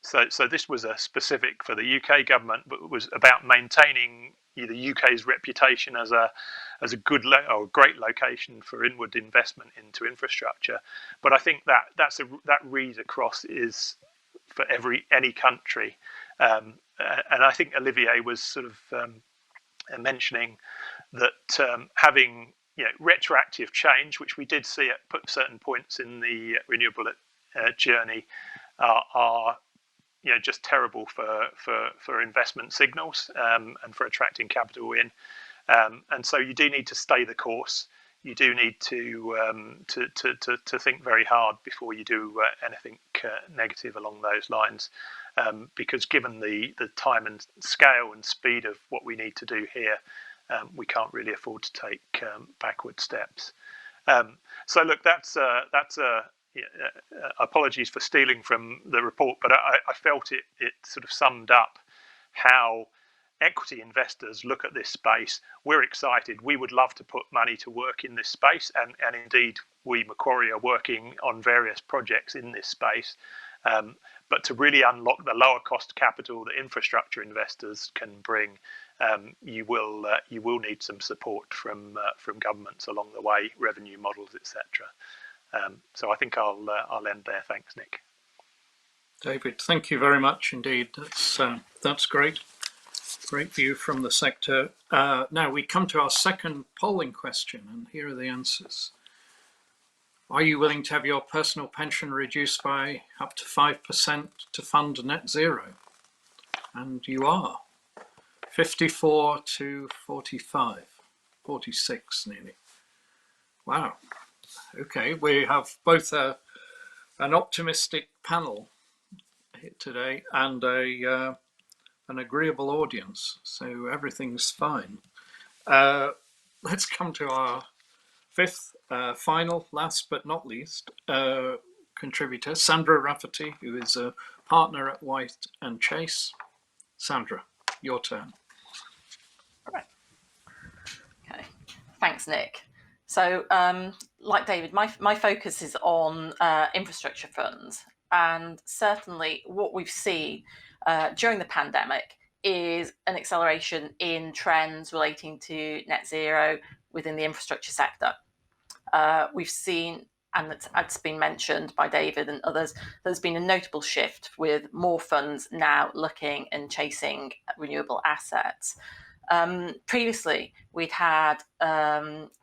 [SPEAKER 6] So this was a specific for the UK government, but it was about maintaining the UK's reputation as a good or great location for inward investment into infrastructure. But I think that read across is for any country, and I think Olivier was sort of mentioning that having retroactive change, which we did see at certain points in the renewable journey, are just terrible for investment signals and for attracting capital in. And so you do need to stay the course. You do need to think very hard before you do anything negative along those lines, because given the time and scale and speed of what we need to do here, we can't really afford to take backward steps. So look, that's apologies for stealing from the report, but I felt it sort of summed up how equity investors look at this space. We're excited. We would love to put money to work in this space, and indeed we, Macquarie, are working on various projects in this space. But to really unlock the lower cost capital that infrastructure investors can bring, you will need some support from governments along the way, revenue models, etc. So I think I'll end there. Thanks, Nick.
[SPEAKER 2] David, thank you very much indeed. That's great. Great view from the sector. Now we come to our second polling question, and here are the answers. Are you willing to have your personal pension reduced by up to 5% to fund net zero? And you are. 54 to 45, 46 nearly. Wow. Okay, we have both an optimistic panel here today and an agreeable audience, so everything's fine. Let's come to our fifth, final, last but not least, contributor, Sandra Rafferty, who is a partner at White and Chase. Sandra, your turn.
[SPEAKER 7] Right. Okay, thanks, Nick. So, like David, my focus is on infrastructure funds, and certainly what we've seen during the pandemic is an acceleration in trends relating to net zero within the infrastructure sector. We've seen, and it's been mentioned by David and others, there's been a notable shift with more funds now looking and chasing renewable assets. Previously, we'd had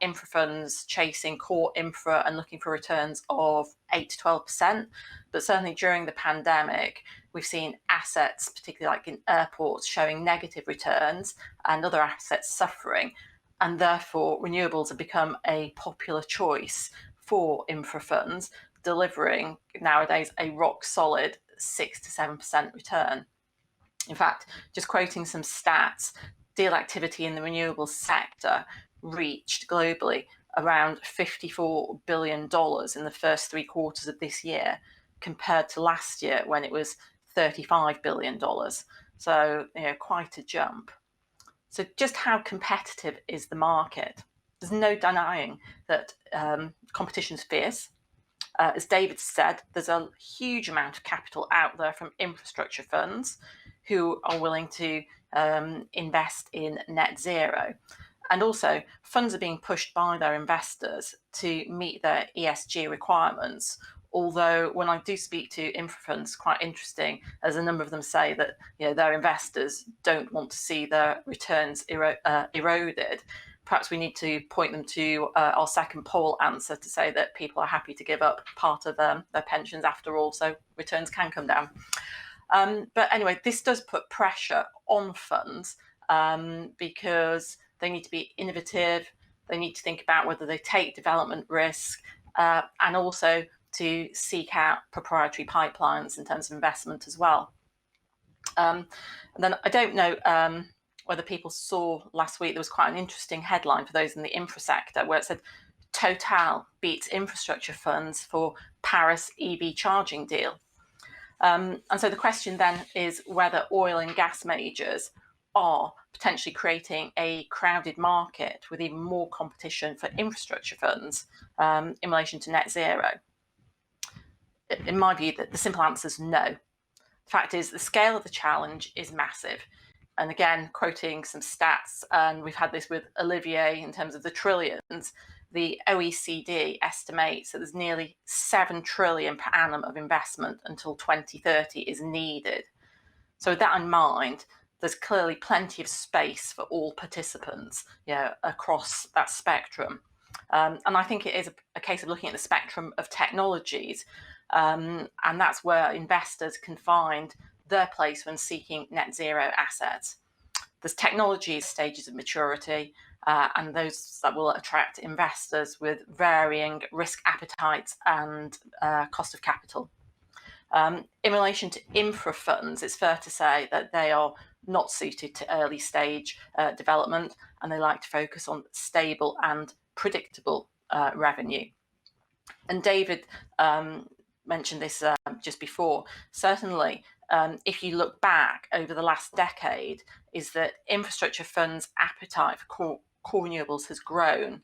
[SPEAKER 7] infra funds chasing core infra and looking for returns of 8 to 12%, but certainly during the pandemic, we've seen assets, particularly like in airports, showing negative returns and other assets suffering, and therefore renewables have become a popular choice for infra funds, delivering nowadays a rock solid 6 to 7% return. In fact, just quoting some stats, deal activity in the renewables sector reached globally around $54 billion in the first 3 quarters of this year, compared to last year when it was $35 billion. So, quite a jump. So just how competitive is the market? There's no denying that competition's fierce. As David said, there's a huge amount of capital out there from infrastructure funds who are willing to invest in net zero. And also, funds are being pushed by their investors to meet their ESG requirements. Although when I do speak to infra funds, quite interesting, as a number of them say that their investors don't want to see their returns eroded. Perhaps we need to point them to our second poll answer to say that people are happy to give up part of their pensions after all, so returns can come down. But anyway, this does put pressure on funds because they need to be innovative, they need to think about whether they take development risk, and also to seek out proprietary pipelines in terms of investment as well. And then I don't know whether people saw last week, there was quite an interesting headline for those in the infra sector where it said Total beats infrastructure funds for Paris EV charging deal. And so the question then is whether oil and gas majors are potentially creating a crowded market with even more competition for infrastructure funds in relation to net zero. In my view, the simple answer is no. The fact is the scale of the challenge is massive. And again, quoting some stats, and we've had this with Olivier in terms of the trillions, the OECD estimates that there's nearly 7 trillion per annum of investment until 2030 is needed. So with that in mind, there's clearly plenty of space for all participants across that spectrum. And I think it is a case of looking at the spectrum of technologies. and that's where investors can find their place when seeking net zero assets. There's technology stages of maturity, and those that will attract investors with varying risk appetites and cost of capital. In relation to infra funds, it's fair to say that they are not suited to early stage development, and they like to focus on stable and predictable revenue. And David mentioned this just before. Certainly, if you look back over the last decade, is that infrastructure funds' appetite for core renewables has grown.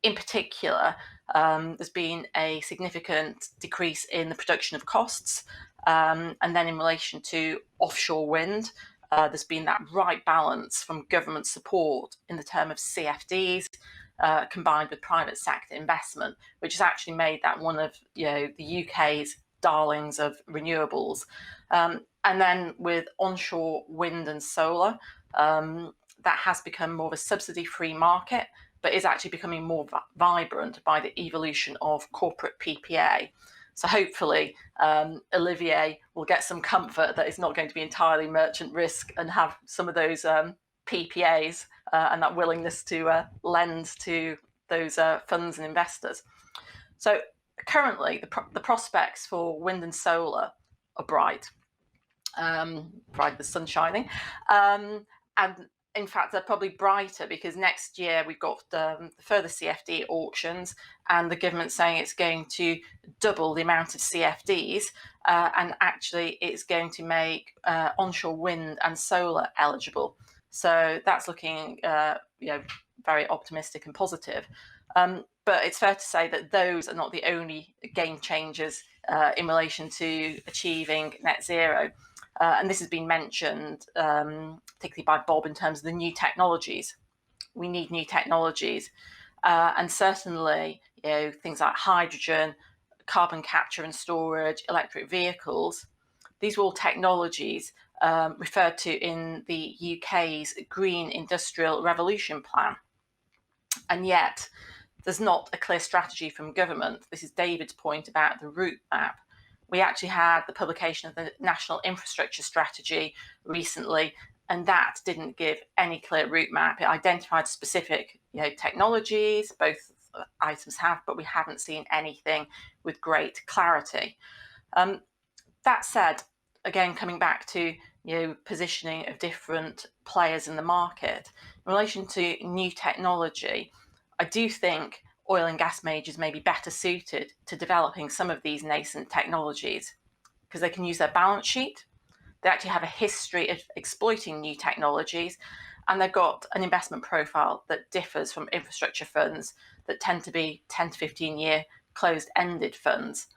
[SPEAKER 7] In particular, there's been a significant decrease in the production of costs, and then in relation to offshore wind, there's been that right balance from government support in the term of CFDs, combined with private sector investment, which has actually made that one of the UK's darlings of renewables. And then with onshore wind and solar, that has become more of a subsidy-free market, but is actually becoming more vibrant by the evolution of corporate PPA. So hopefully Olivier will get some comfort that it's not going to be entirely merchant risk and have some of those PPAs and that willingness to lend to those funds and investors. So currently the prospects for wind and solar are bright. Bright, the sun shining. And in fact, they're probably brighter because next year we've got further CFD auctions, and the government saying it's going to double the amount of CFDs, and actually it's going to make onshore wind and solar eligible. So that's looking very optimistic and positive. But it's fair to say that those are not the only game changers in relation to achieving net zero. And this has been mentioned, particularly by Bob, in terms of the new technologies. We need new technologies. And certainly, things like hydrogen, carbon capture and storage, electric vehicles, these are all technologies referred to in the UK's Green Industrial Revolution plan. And yet, there's not a clear strategy from government. This is David's point about the route map. We actually had the publication of the National Infrastructure Strategy recently, and that didn't give any clear route map. It identified specific technologies, both items have, but we haven't seen anything with great clarity. That said, again, coming back to positioning of different players in the market, in relation to new technology, I do think oil and gas majors may be better suited to developing some of these nascent technologies because they can use their balance sheet. They actually have a history of exploiting new technologies, and they've got an investment profile that differs from infrastructure funds that tend to be 10 to 15 year closed-ended funds.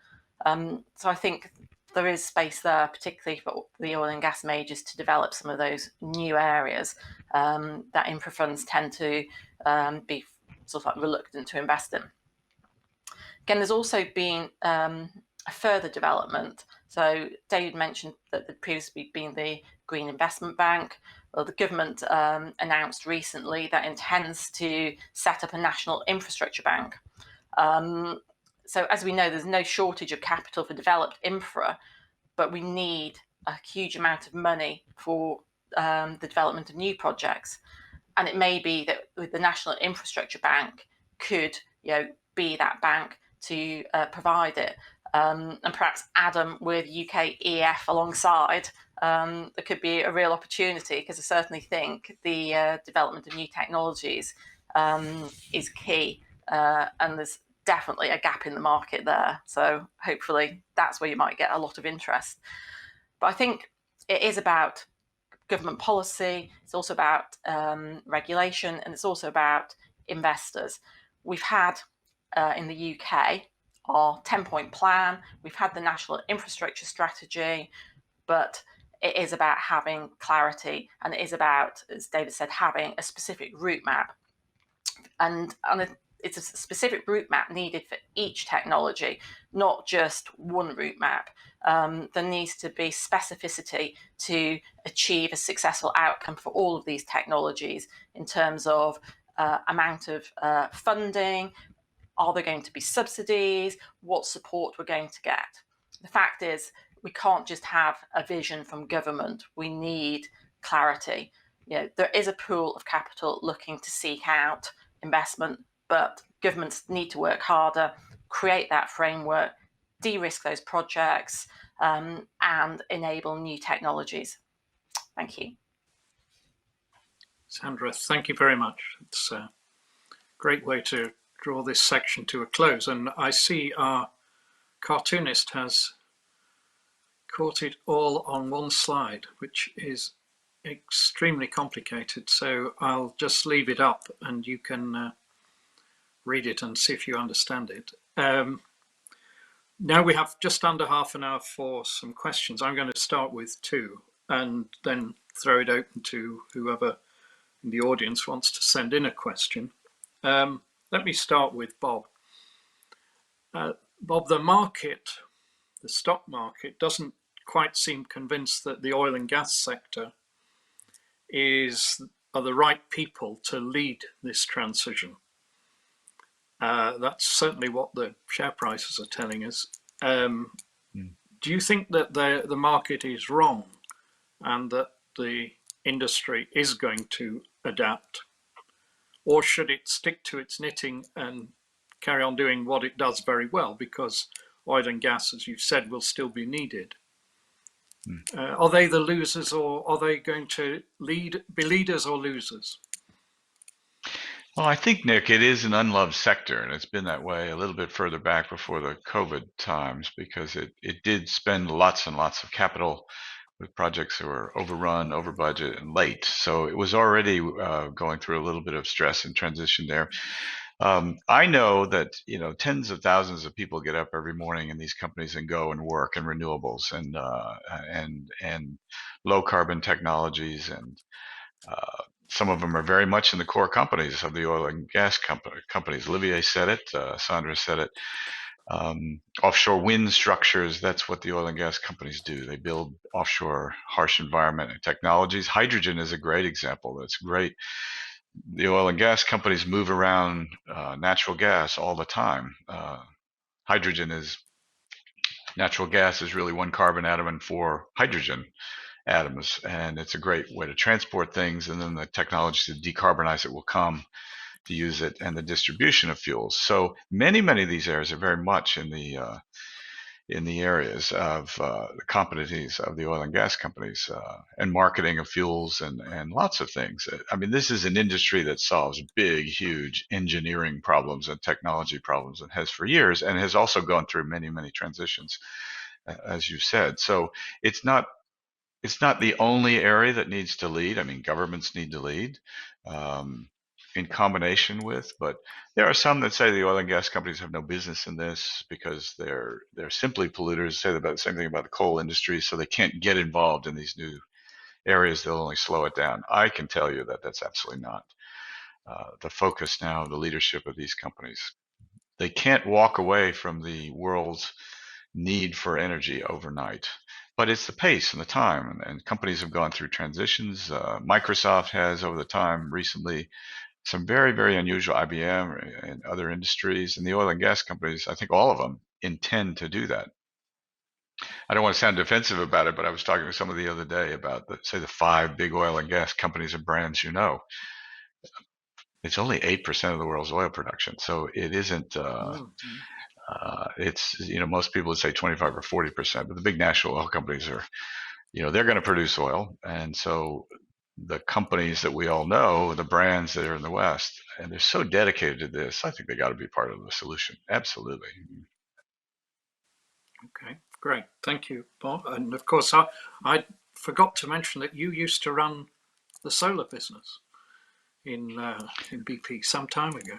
[SPEAKER 7] So I think there is space there, particularly for the oil and gas majors, to develop some of those new areas that infra funds tend to be sort of like reluctant to invest in. Again, there's also been a further development. So David mentioned that there'd previously been the Green Investment Bank. Well, the government announced recently that it intends to set up a national infrastructure bank. So as we know, there's no shortage of capital for developed infra, but we need a huge amount of money for the development of new projects. And it may be that with the National Infrastructure Bank could be that bank to provide it. And perhaps Adam with UK EF alongside, there could be a real opportunity, because I certainly think the development of new technologies is key, and there's definitely a gap in the market there. So hopefully that's where you might get a lot of interest. But I think it is about government policy, it's also about regulation, and it's also about investors. We've had in the UK our 10-point plan, we've had the National Infrastructure Strategy, but it is about having clarity, and it is about, as David said, having a specific route map. And it's a specific route map needed for each technology, not just one route map. There needs to be specificity to achieve a successful outcome for all of these technologies in terms of amount of funding, are there going to be subsidies, what support we're going to get. the fact is, we can't just have a vision from government. We need clarity. There is a pool of capital looking to seek out investment, but governments need to work harder, create that framework, de-risk those projects, and enable new technologies. Thank you.
[SPEAKER 2] Sandra, thank you very much. It's a great way to draw this section to a close. And I see our cartoonist has caught it all on one slide, which is extremely complicated. So I'll just leave it up and you can read it and see if you understand it. Now we have just under half an hour for some questions. I'm going to start with 2 and then throw it open to whoever in the audience wants to send in a question. Let me start with Bob. Bob, the stock market doesn't quite seem convinced that the oil and gas sector are the right people to lead this transition. That's certainly what the share prices are telling us. Do you think that the market is wrong and that the industry is going to adapt? Or should it stick to its knitting and carry on doing what it does very well, because oil and gas, as you've said, will still be needed? Are they the losers, or are they going to be leaders or losers?
[SPEAKER 3] Well, I think, Nick, it is an unloved sector, and it's been that way a little bit further back before the COVID times, because it did spend lots and lots of capital with projects that were overrun, over budget, and late. So it was already going through a little bit of stress and transition there. I know that tens of thousands of people get up every morning in these companies and go and work in renewables and low carbon technologies, and some of them are very much in the core companies of the oil and gas companies. Olivier said it, Sandra said it. Offshore wind structures, that's what the oil and gas companies do. They build offshore harsh environment technologies. Hydrogen is a great example. That's great. The oil and gas companies move around natural gas all the time. Natural gas is really 1 carbon atom and 4 hydrogen atoms, and it's a great way to transport things, and then the technology to decarbonize it will come to use it, and the distribution of fuels. So many of these areas are very much in the areas of the competencies of the oil and gas companies, and marketing of fuels and lots of things. I mean, this is an industry that solves big, huge engineering problems and technology problems, and has for years, and has also gone through many transitions, as you said. So it's not the only area that needs to lead. I mean, governments need to lead in combination with, but there are some that say the oil and gas companies have no business in this because they're simply polluters. Say about the same thing about the coal industry, so they can't get involved in these new areas. They'll only slow it down. I can tell you that that's absolutely not the focus now of the leadership of these companies. They can't walk away from the world's need for energy overnight. But it's the pace and the time, and companies have gone through transitions. Microsoft has, over the time recently, some very unusual, IBM and other industries, and the oil and gas companies, I think all of them intend to do that. I don't want to sound defensive about it, but I was talking to somebody the other day about, the 5 big oil and gas companies and brands. It's only 8% of the world's oil production, so it isn't. It's most people would say 25 or 40%, but the big national oil companies are, they're going to produce oil, and so the companies that we all know, the brands that are in the West, and they're so dedicated to this, I think they got to be part of the solution. Absolutely.
[SPEAKER 2] Okay, great. Thank you, Bob. And of course, I forgot to mention that you used to run the solar business in BP some time ago.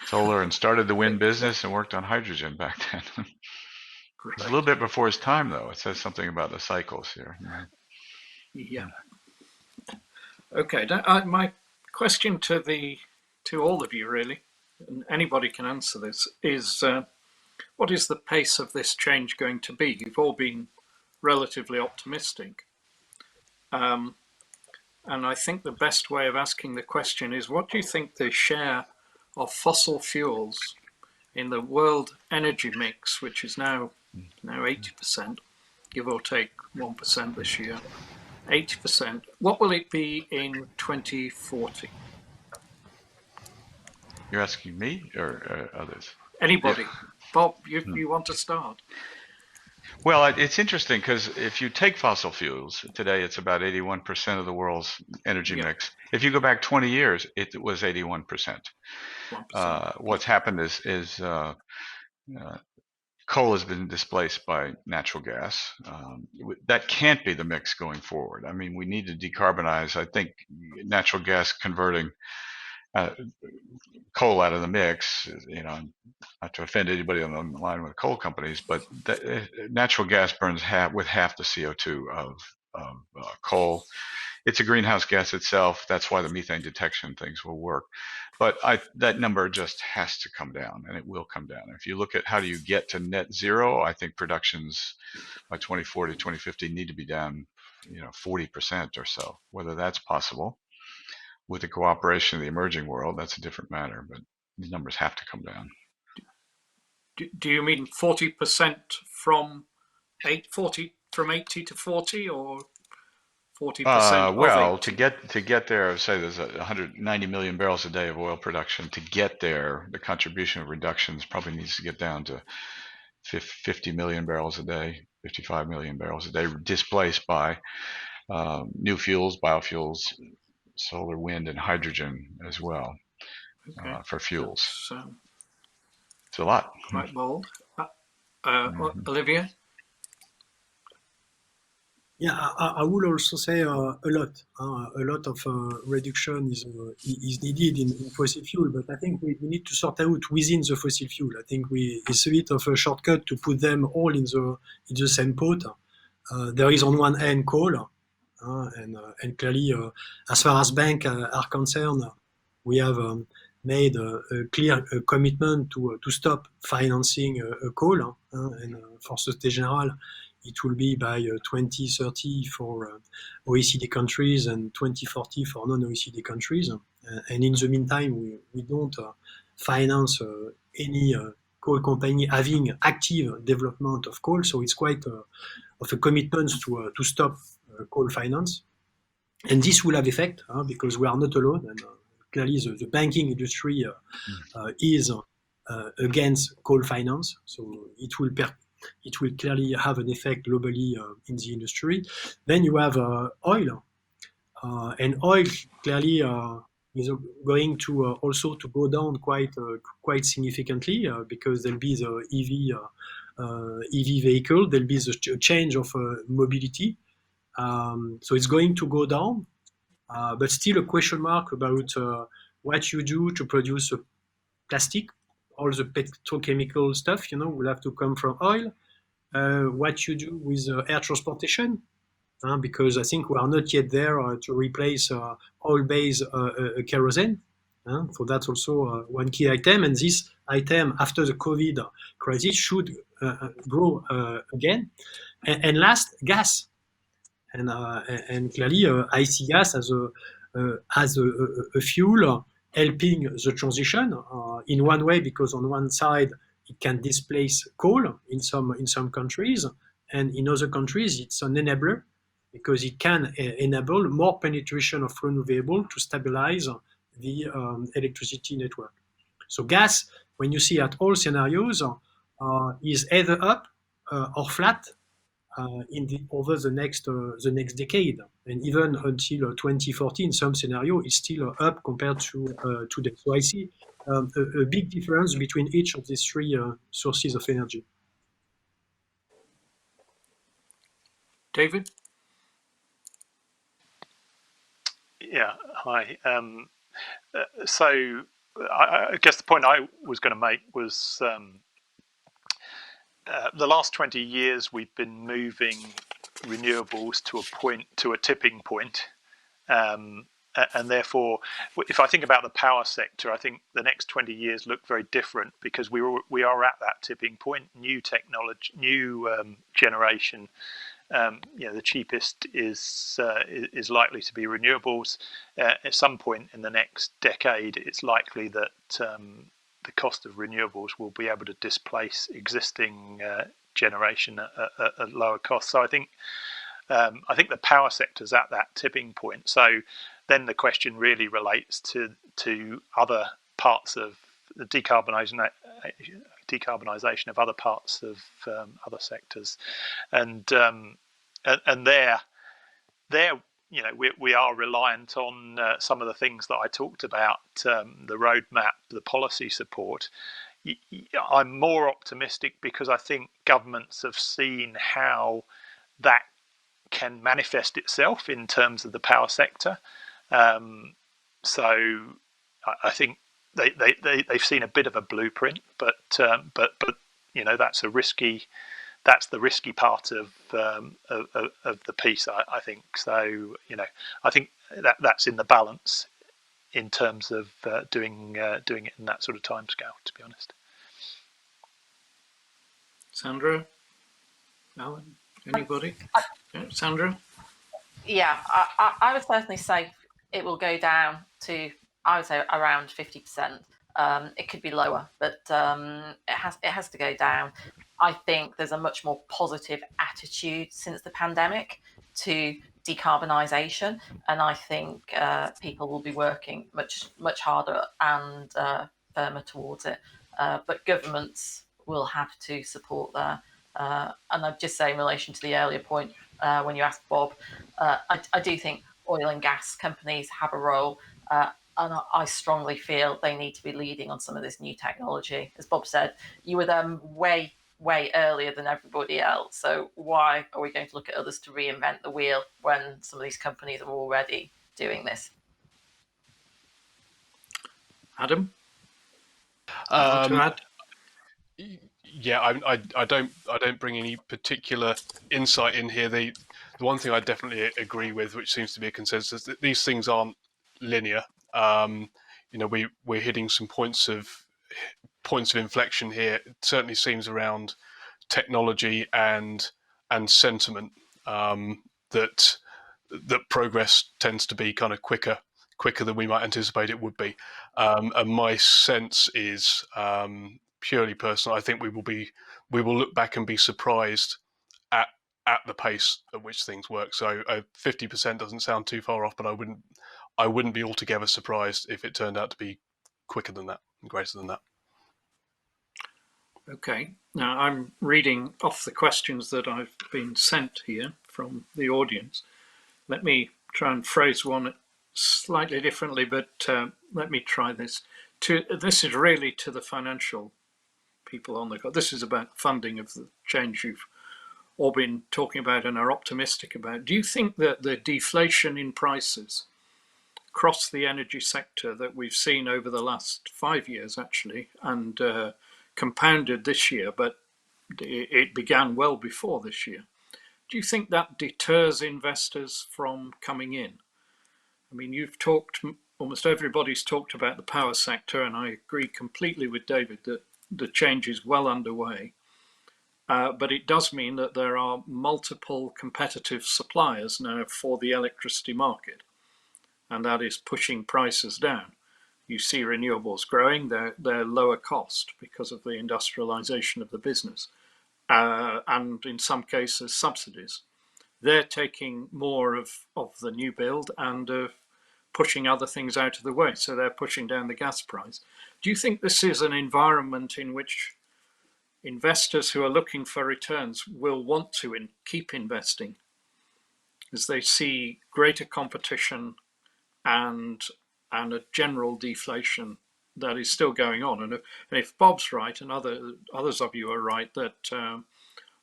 [SPEAKER 3] Solar, and started the wind business and worked on hydrogen back then. It was a little bit before his time, though. It says something about the cycles here.
[SPEAKER 2] Yeah. Okay. My question to all of you, really, and anybody can answer this, is what is the pace of this change going to be? You've all been relatively optimistic. And I think the best way of asking the question is, what do you think the share of fossil fuels in the world energy mix, which is now now 80%, give or take 1% this year. 80%. What will it be in 2040?
[SPEAKER 3] You're asking me or others?
[SPEAKER 2] Anybody?
[SPEAKER 3] Yeah.
[SPEAKER 2] Bob, you want to start?
[SPEAKER 3] Well, it's interesting because if you take fossil fuels, today it's about 81% of the world's energy mix. If you go back 20 years, it was 81%.
[SPEAKER 2] 1%.
[SPEAKER 3] What's happened is coal has been displaced by natural gas. That can't be the mix going forward. I mean, we need to decarbonize. I think natural gas converting coal out of the mix, not to offend anybody on the line with coal companies, but natural gas burns with half the CO2 of coal. It's a greenhouse gas itself. That's why the methane detection things will work. But that number just has to come down, and it will come down. If you look at how do you get to net zero, I think productions by 2040, 2050 need to be down, 40% or so. Whether that's possible with the cooperation of the emerging world, that's a different matter. But these numbers have to come down.
[SPEAKER 2] Do you mean 40% from 80 to 40, or 40%
[SPEAKER 3] well,
[SPEAKER 2] of 80?
[SPEAKER 3] to get there, I would say there's 190 million barrels a day of oil production. To get there, the contribution of reductions probably needs to get down to 50 million barrels a day, 55 million barrels a day, displaced by new fuels, biofuels, solar, wind, and hydrogen as well, for fuels. It's a lot.
[SPEAKER 2] Quite bold. Olivier?
[SPEAKER 4] Yeah, I would also say a lot. A lot of reduction is needed in fossil fuel, but I think we need to sort out within the fossil fuel. I think it's a bit of a shortcut to put them all in the same pot. There is on one hand coal, and clearly, as far as banks are concerned, we have made a clear commitment to stop financing coal, and for Société Générale, it will be by 2030 for OECD countries and 2040 for non-OECD countries. And in the meantime, we don't finance any coal company having active development of coal. So it's quite of a commitment to stop coal finance. And this will have effect because we are not alone. And clearly the banking industry is against coal finance. So it will clearly have an effect globally in the industry. Then you have oil, and oil clearly is going to also to go down quite significantly because there'll be the EV vehicle, there'll be the change of mobility. So it's going to go down, but still a question mark about what you do to produce plastic. All the petrochemical stuff, will have to come from oil. What you do with air transportation, because I think we are not yet there to replace oil-based kerosene. So that's also one key item. And this item, after the COVID crisis, should grow again. And last, gas. And clearly, I see gas as a fuel helping the transition in one way, because on one side it can displace coal in some countries, and in other countries it's an enabler because it can enable more penetration of renewable to stabilize the electricity network. So gas, when you see at all scenarios, is either up or flat over the next decade, and even until 2040 in some scenario it's still up compared to today. So I see a big difference between each of these three sources of energy.
[SPEAKER 2] David?
[SPEAKER 6] Yeah, hi. So I guess the point I was going to make was the last 20 years we've been moving renewables to a tipping point, and therefore, if I think about the power sector, I think the next 20 years look very different because we are at that tipping point. New technology, new generation. The cheapest is likely to be renewables. At some point in the next decade, it's likely that the cost of renewables will be able to displace existing generation at lower costs. So I think the power sector's at that tipping point. So then the question really relates to other parts of the decarbonisation of other parts of other sectors, and there we are reliant on some of the things that I talked about, the roadmap, the policy support. I'm more optimistic because I think governments have seen how that can manifest itself in terms of the power sector. So I think they've seen a bit of a blueprint, but that's the risky part of the piece, I think. So I think that's in the balance in terms of doing it in that sort of timescale, to be honest.
[SPEAKER 2] Sandra, Alan, anybody? Yeah, Sandra?
[SPEAKER 7] Yeah, I would certainly say it will go down to, I would say, around 50%. It could be lower, but it has to go down. I think there's a much more positive attitude since the pandemic to decarbonisation, and I think people will be working much harder and firmer towards it. But governments will have to support that. And I'd just say in relation to the earlier point, when you asked Bob, I do think oil and gas companies have a role, and I strongly feel they need to be leading on some of this new technology. As Bob said, you were there way earlier than everybody else, so why are we going to look at others to reinvent the wheel when some of these companies are already doing this?
[SPEAKER 2] Adam, want to add?
[SPEAKER 5] Yeah, I don't bring any particular insight in here. The one thing I definitely agree with, which seems to be a consensus, that these things aren't linear. We're hitting some points of inflection here. It certainly seems around technology and sentiment that progress tends to be kind of quicker than we might anticipate it would be. And my sense is, purely personal, I think we will look back and be surprised at the pace at which things work. So 50% doesn't sound too far off, but I wouldn't be altogether surprised if it turned out to be quicker than that and greater than that.
[SPEAKER 2] Okay, now I'm reading off the questions that I've been sent here from the audience. Let me try and phrase one slightly differently, but let me try this. This is really to the financial people on the call. This is about funding of the change you've all been talking about and are optimistic about. Do you think that the deflation in prices across the energy sector that we've seen over the last 5 years, actually, and compounded this year, but it began well before this year, do you think that deters investors from coming in? I mean, almost everybody's talked about the power sector, and I agree completely with David that the change is well underway. But it does mean that there are multiple competitive suppliers now for the electricity market, and that is pushing prices down. You see renewables growing, they're lower cost because of the industrialization of the business, and in some cases subsidies. They're taking more of the new build and pushing other things out of the way, so they're pushing down the gas price. Do you think this is an environment in which investors who are looking for returns will want to keep investing as they see greater competition and a general deflation that is still going on? And if Bob's right, and others of you are right, that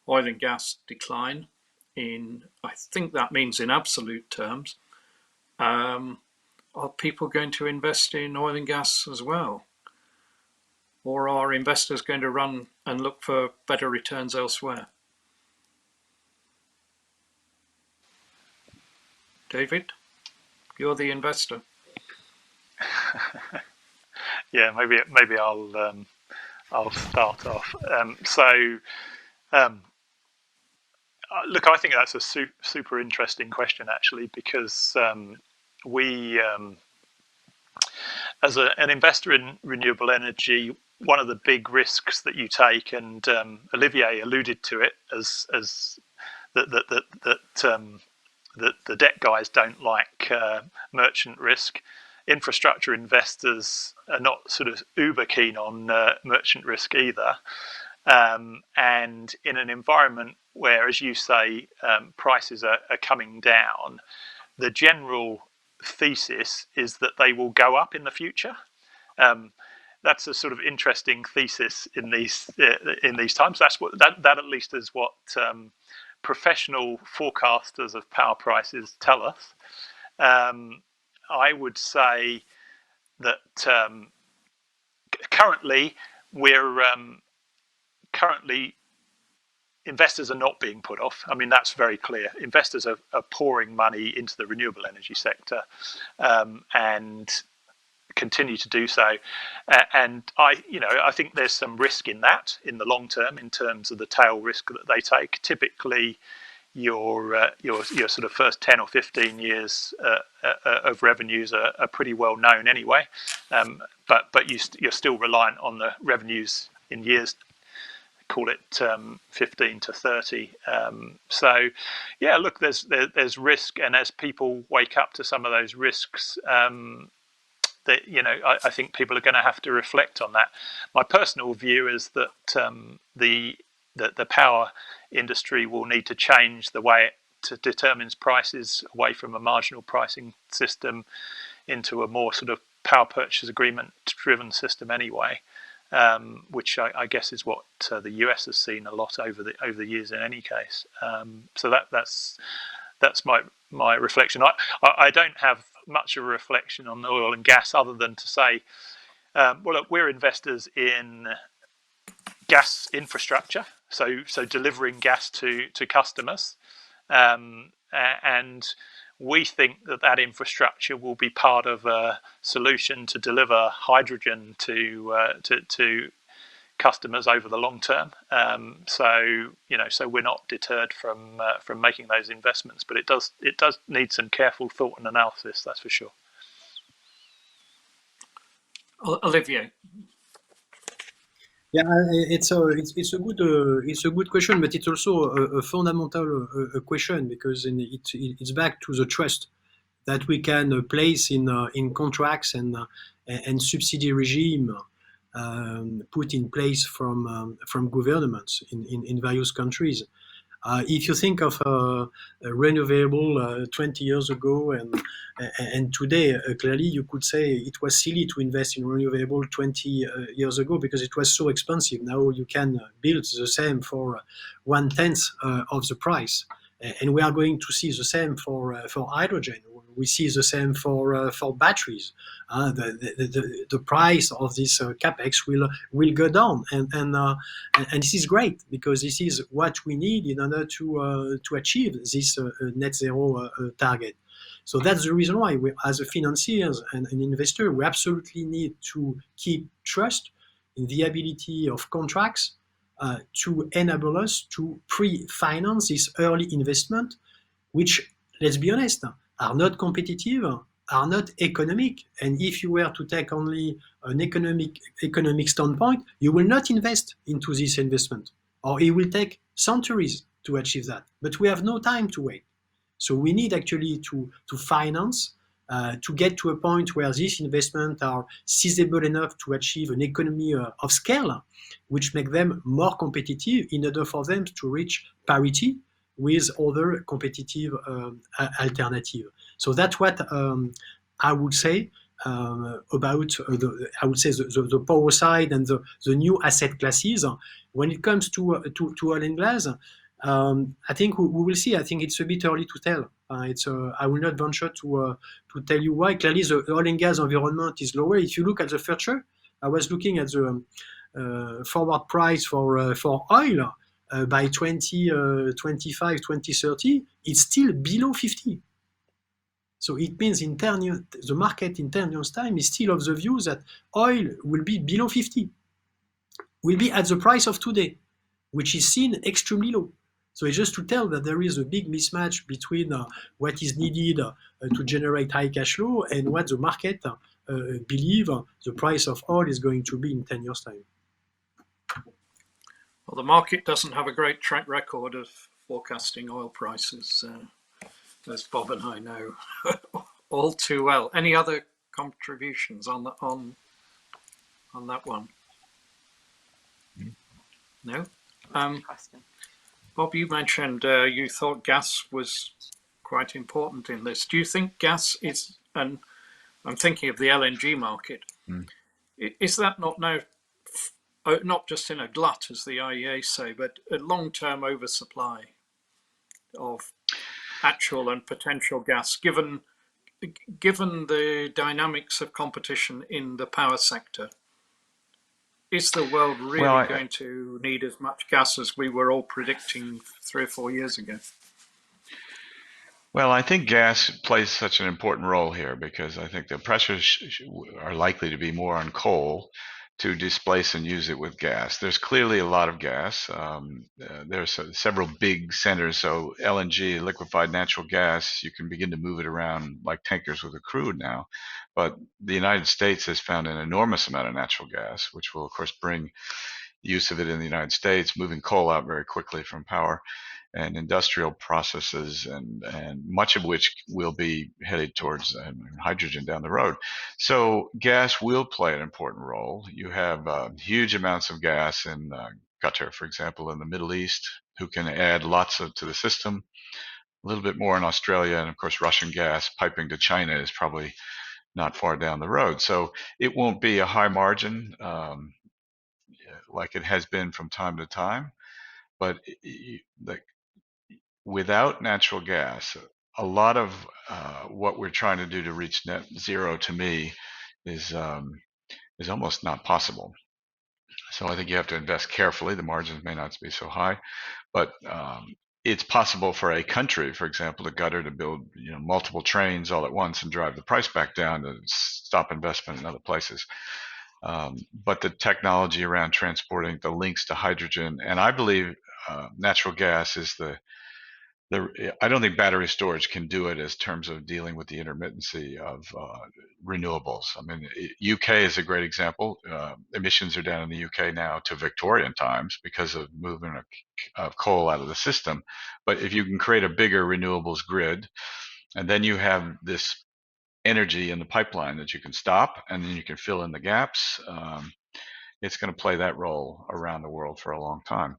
[SPEAKER 2] oil and gas decline in, I think that means in absolute terms, are people going to invest in oil and gas as well? Or are investors going to run and look for better returns elsewhere? David, you're the investor.
[SPEAKER 6] Yeah, maybe I'll start off. Look, I think that's a super interesting question, actually, because we, as an investor in renewable energy, one of the big risks that you take, and Olivier alluded to it as that the debt guys don't like merchant risk. Infrastructure investors are not sort of uber keen on merchant risk either. And in an environment where, as you say, prices are coming down, the general thesis is that they will go up in the future. That's a sort of interesting thesis in these times. That at least is what professional forecasters of power prices tell us. I would say that currently investors are not being put off. I mean, that's very clear. Investors are pouring money into the renewable energy sector and continue to do so. And I think there's some risk in that in the long term in terms of the tail risk that they take. Typically, your sort of first 10 or 15 years of revenues are pretty well known anyway, but you're still reliant on the revenues in years, call it 15 to 30. So yeah, look, there's risk, and as people wake up to some of those risks, that I think people are going to have to reflect on that. My personal view is that the power industry will need to change the way it determines prices away from a marginal pricing system into a more sort of power purchase agreement driven system anyway, which I guess is what the US has seen a lot over the years in any case. So that's my reflection. I don't have much of a reflection on oil and gas other than to say, well, look, we're investors in gas infrastructure, so delivering gas to customers, and we think that infrastructure will be part of a solution to deliver hydrogen to customers over the long term. So we're not deterred from making those investments, but it does need some careful thought and analysis, that's for sure.
[SPEAKER 2] Olivier.
[SPEAKER 4] Yeah, it's a good question, but it's also a fundamental question, because it's back to the trust that we can place in contracts and subsidy regime put in place from governments in various countries. If you think of renewable 20 years ago and today, clearly you could say it was silly to invest in renewable 20 years ago because it was so expensive. Now you can build the same for 1/10 of the price, and we are going to see the same for hydrogen. We see the same for batteries. The price of this capex will go down, and this is great, because this is what we need in order to achieve this net zero target. So that's the reason why we, as a financiers and an investor, we absolutely need to keep trust in the ability of contracts to enable us to pre-finance this early investment, which, let's be honest, are not competitive, are not economic. And if you were to take only an economic standpoint, you will not invest into this investment, or it will take centuries to achieve that. But we have no time to wait. So we need actually to finance, to get to a point where these investments are feasible enough to achieve an economy of scale, which make them more competitive in order for them to reach parity with other competitive alternative. So that's what I would say about the power side and the new asset classes. When it comes to oil and gas, I think we will see. I think it's a bit early to tell. I will not venture to tell you why. Clearly, the oil and gas environment is lower. If you look at the future, I was looking at the forward price for oil. By 2025, 2030, it's still below 50. So it means the market in 10 years' time is still of the view that oil will be below 50, will be at the price of today, which is seen extremely low. So it's just to tell that there is a big mismatch between what is needed to generate high cash flow and what the market believe the price of oil is going to be in 10 years' time.
[SPEAKER 2] Well, the market doesn't have a great track record of forecasting oil prices, as Bob and I know all too well. Any other contributions on that one? No. Bob, you mentioned you thought gas was quite important in this. Do you think gas is, and I'm thinking of the LNG market, is that not now, not just in a glut, as the IEA say, but a long-term oversupply of actual and potential gas, given the dynamics of competition in the power sector? Is the world really going to need as much gas as we were all predicting 3 or 4 years ago?
[SPEAKER 3] Well, I think gas plays such an important role here because I think the pressures are likely to be more on coal to displace and use it with gas. There's clearly a lot of gas. There's several big centers, so LNG, liquefied natural gas, you can begin to move it around like tankers with a crude now. But the United States has found an enormous amount of natural gas, which will, of course, bring use of it in the United States, moving coal out very quickly from power and industrial processes, and much of which will be headed towards hydrogen down the road. So gas will play an important role. You have huge amounts of gas in Qatar, for example, in the Middle East, who can add lots to the system. A little bit more in Australia, and of course Russian gas piping to China is probably not far down the road. So it won't be a high margin like it has been from time to time, but without natural gas, a lot of what we're trying to do to reach net zero, to me, is almost not possible. So I think you have to invest carefully. The margins may not be so high, but it's possible for a country, for example, to Qatar, to build multiple trains all at once and drive the price back down to stop investment in other places. But the technology around transporting the links to hydrogen, and I believe natural gas is I don't think battery storage can do it as terms of dealing with the intermittency of renewables. I mean, UK is a great example. Emissions are down in the UK now to Victorian times because of movement of coal out of the system. But if you can create a bigger renewables grid, and then you have this energy in the pipeline that you can stop, and then you can fill in the gaps, it's going to play that role around the world for a long time.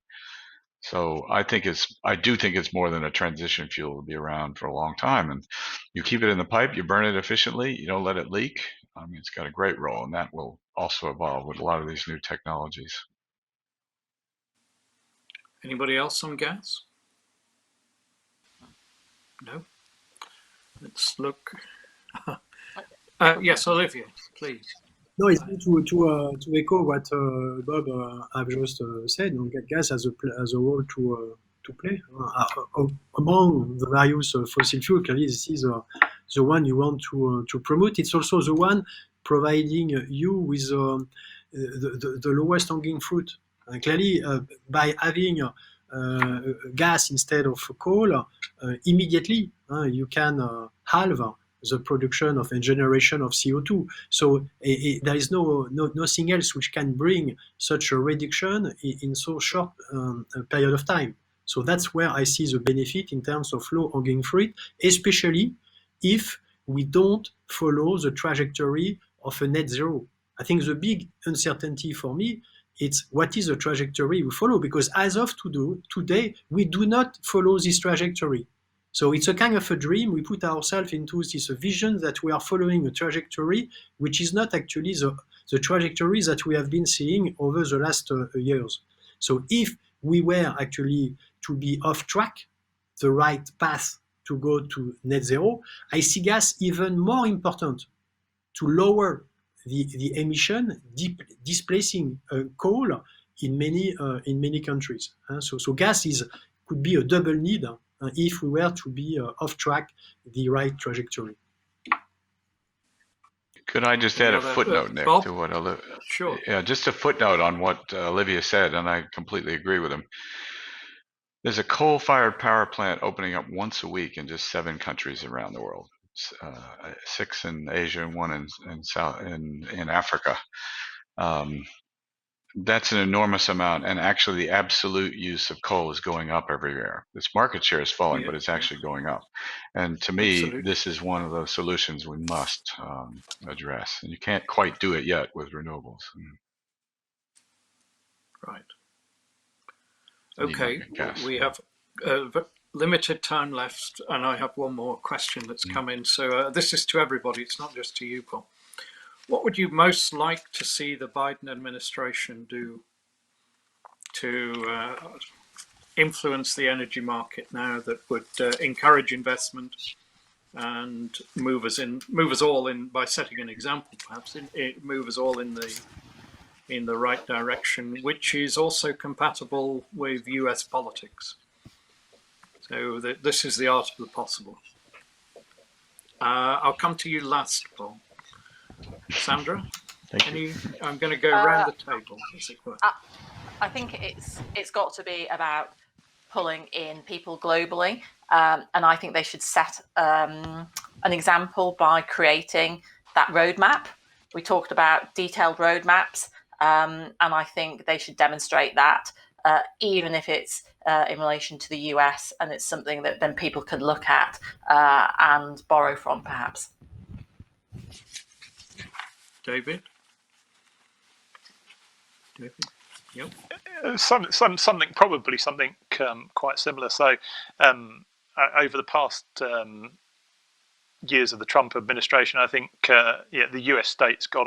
[SPEAKER 3] So I do think it's more than a transition fuel. Will be around for a long time, and you keep it in the pipe, you burn it efficiently, you don't let it leak. I mean, it's got a great role, and that will also evolve with a lot of these new technologies.
[SPEAKER 2] Anybody else on gas? No? Let's look. Yes, Olivier, please.
[SPEAKER 4] No, it's to echo what Bob have just said. Gas has a role to play among the various fossil fuel. Clearly, this is the one you want to promote. It's also the one providing you with the lowest hanging fruit. Clearly, by having gas instead of coal, immediately you can halve the production of and generation of CO2. So there is nothing else which can bring such a reduction in so short a period of time. So that's where I see the benefit in terms of low-hanging fruit, especially if we don't follow the trajectory of a net zero. I think the big uncertainty for me, it's what is the trajectory we follow, because as of today, we do not follow this trajectory. So it's a kind of a dream. We put ourselves into this vision that we are following a trajectory which is not actually the trajectory that we have been seeing over the last years. So if we were actually to be off track, the right path to go to net zero, I see gas even more important to lower the emission, displacing coal in many countries. So gas could be a double need if we were to be off track the right trajectory.
[SPEAKER 3] Could I just add a footnote, Nick,
[SPEAKER 2] Bob?
[SPEAKER 3] to what Olivier?
[SPEAKER 2] Sure.
[SPEAKER 3] Yeah, just a footnote on what Olivier said, and I completely agree with him. There's a coal-fired power plant opening up once a week in just 7 countries around the world. 6 in Asia and 1 in Africa. That's an enormous amount, and actually the absolute use of coal is going up everywhere. Its market share is falling, but it's actually going up. And to me, this is one of those solutions we must address. And you can't quite do it yet with renewables.
[SPEAKER 2] Right. Okay, we have limited time left, and I have one more question that's come in. So this is to everybody, it's not just to you, Paul. What would you most like to see the Biden administration do to influence the energy market now that would encourage investment and move us all in, by setting an example, perhaps, move us all in the right direction, which is also compatible with US politics? So this is the art of the possible. I'll come to you last, Paul. Sandra, I'm going to go around the table, as it were.
[SPEAKER 7] I think it's got to be about pulling in people globally, and I think they should set an example by creating that roadmap. We talked about detailed roadmaps, and I think they should demonstrate that, even if it's in relation to the US, and it's something that then people can look at and borrow from, perhaps.
[SPEAKER 2] David? Yep.
[SPEAKER 6] Something quite similar. So over the past years of the Trump administration, I think the US states a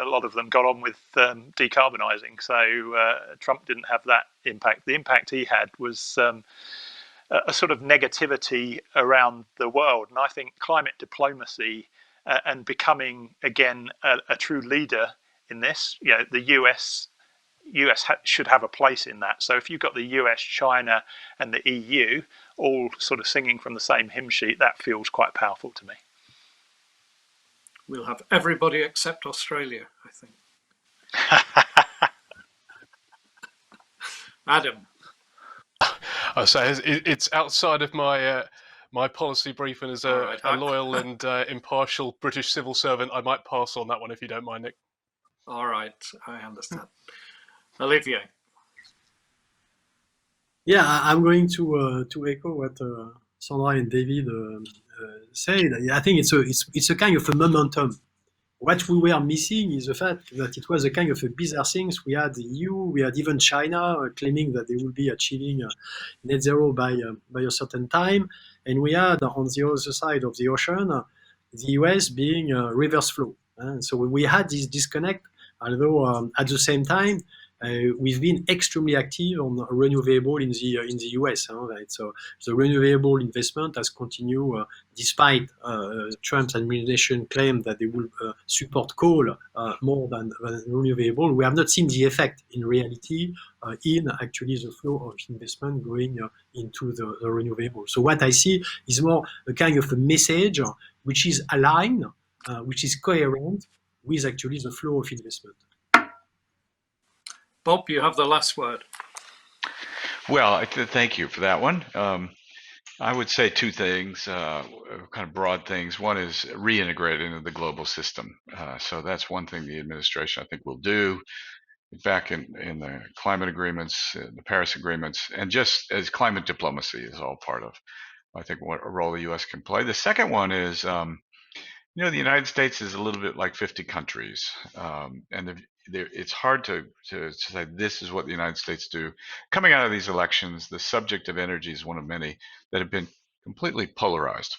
[SPEAKER 6] lot of them got on with decarbonising. So Trump didn't have that impact. The impact he had was a sort of negativity around the world. And I think climate diplomacy and becoming again a true leader in this, the US should have a place in that. So if you've got the US, China, and the EU all sort of singing from the same hymn sheet, that feels quite powerful to me.
[SPEAKER 2] We'll have everybody except Australia, I think. Adam.
[SPEAKER 5] I say it's outside of my my policy brief, and as a loyal and impartial British civil servant, I might pass on that one if you don't mind, Nick.
[SPEAKER 2] All right, I understand. Olivier.
[SPEAKER 4] Yeah, I'm going to echo what Sandra and David said. I think it's a kind of a momentum. What we were missing is the fact that it was a kind of a bizarre thing. We had the EU, we had even China claiming that they will be achieving net zero by a certain time, and we had on the other side of the ocean the US being reverse flow. So we had this disconnect. Although at the same time, we've been extremely active on renewable in the US. So the renewable investment has continued despite Trump's administration claim that they will support coal more than renewable. We have not seen the effect in reality in actually the flow of investment going into the renewable. So what I see is more a kind of a message which is aligned, which is coherent with actually the flow of investment.
[SPEAKER 2] Bob, you have the last word.
[SPEAKER 3] Well, thank you for that one. I would say two things, kind of broad things. One is reintegrate into the global system. So that's one thing the administration, I think, will do. Back in the climate agreements, the Paris agreements, and just as climate diplomacy is all part of, I think, what a role the U.S. can play. The second one is, the United States is a little bit like 50 countries, and it's hard to say this is what the United States do. Coming out of these elections, the subject of energy is one of many that have been completely polarized.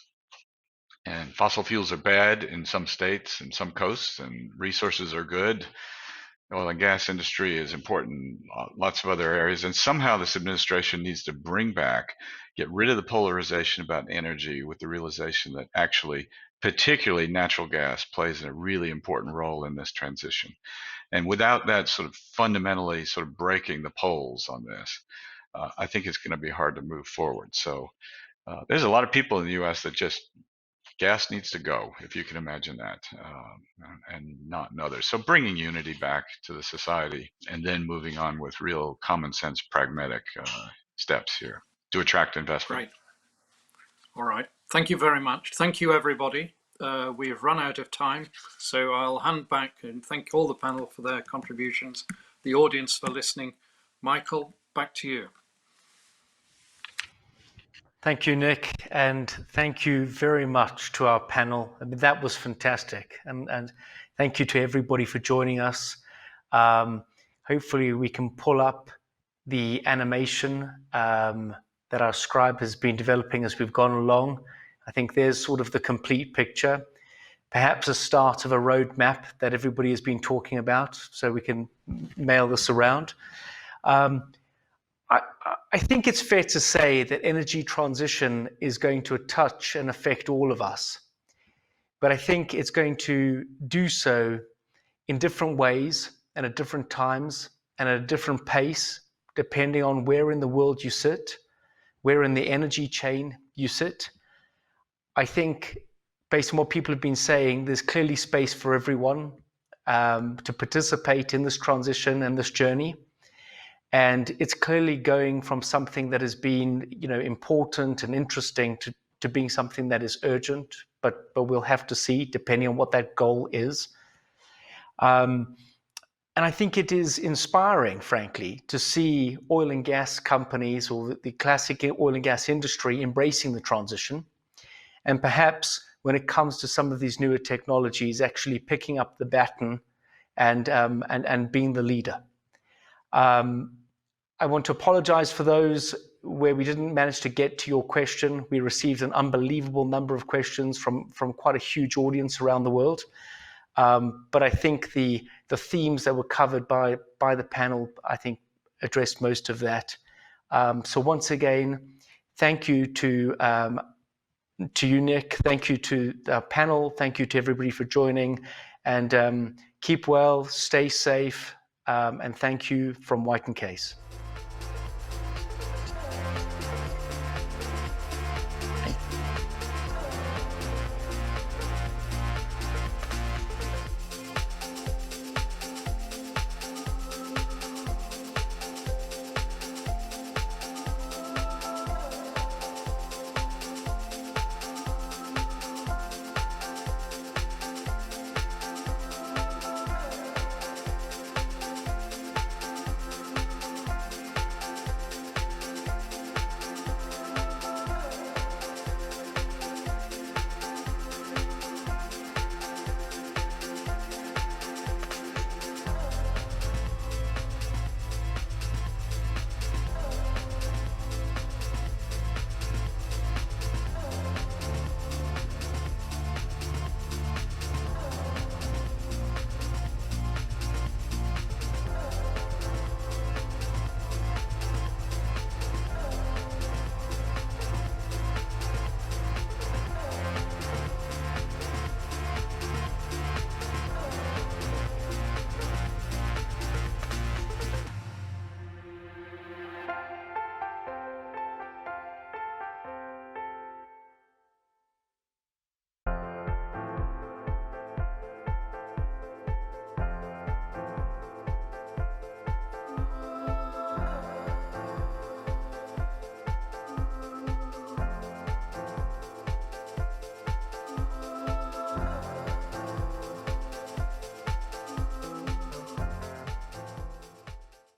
[SPEAKER 3] And fossil fuels are bad in some states and some coasts, and resources are good. The oil and gas industry is important in lots of other areas. And somehow this administration needs to get rid of the polarization about energy with the realization that actually, particularly natural gas, plays a really important role in this transition. And without that sort of fundamentally sort of breaking the poles on this, I think it's going to be hard to move forward. So there's a lot of people in the U.S. that just gas needs to go, if you can imagine that, and not in others. So bringing unity back to the society and then moving on with real common sense, pragmatic steps here to attract investment.
[SPEAKER 2] Right. All right. Thank you very much. Thank you, everybody. We have run out of time, so I'll hand back and thank all the panel for their contributions, the audience for listening. Michael, back to you.
[SPEAKER 1] Thank you, Nick, and thank you very much to our panel. I mean, that was fantastic, and thank you to everybody for joining us. Hopefully we can pull up the animation that our scribe has been developing as we've gone along. I think there's sort of the complete picture, perhaps a start of a roadmap that everybody has been talking about, so we can mail this around. I think it's fair to say that energy transition is going to touch and affect all of us, but I think it's going to do so in different ways and at different times and at a different pace, depending on where in the world you sit, where in the energy chain you sit. I think, based on what people have been saying, there's clearly space for everyone to participate in this transition and this journey. And it's clearly going from something that has been, important and interesting to being something that is urgent, but we'll have to see, depending on what that goal is. And I think it is inspiring, frankly, to see oil and gas companies or the classic oil and gas industry embracing the transition. And perhaps when it comes to some of these newer technologies, actually picking up the baton and being the leader. I want to apologize for those where we didn't manage to get to your question. We received an unbelievable number of questions from quite a huge audience around the world. But I think the themes that were covered by the panel, I think, addressed most of that. So once again, thank you to you, Nick. Thank you to our panel. Thank you to everybody for joining. And keep well, stay safe, and thank you from White & Case.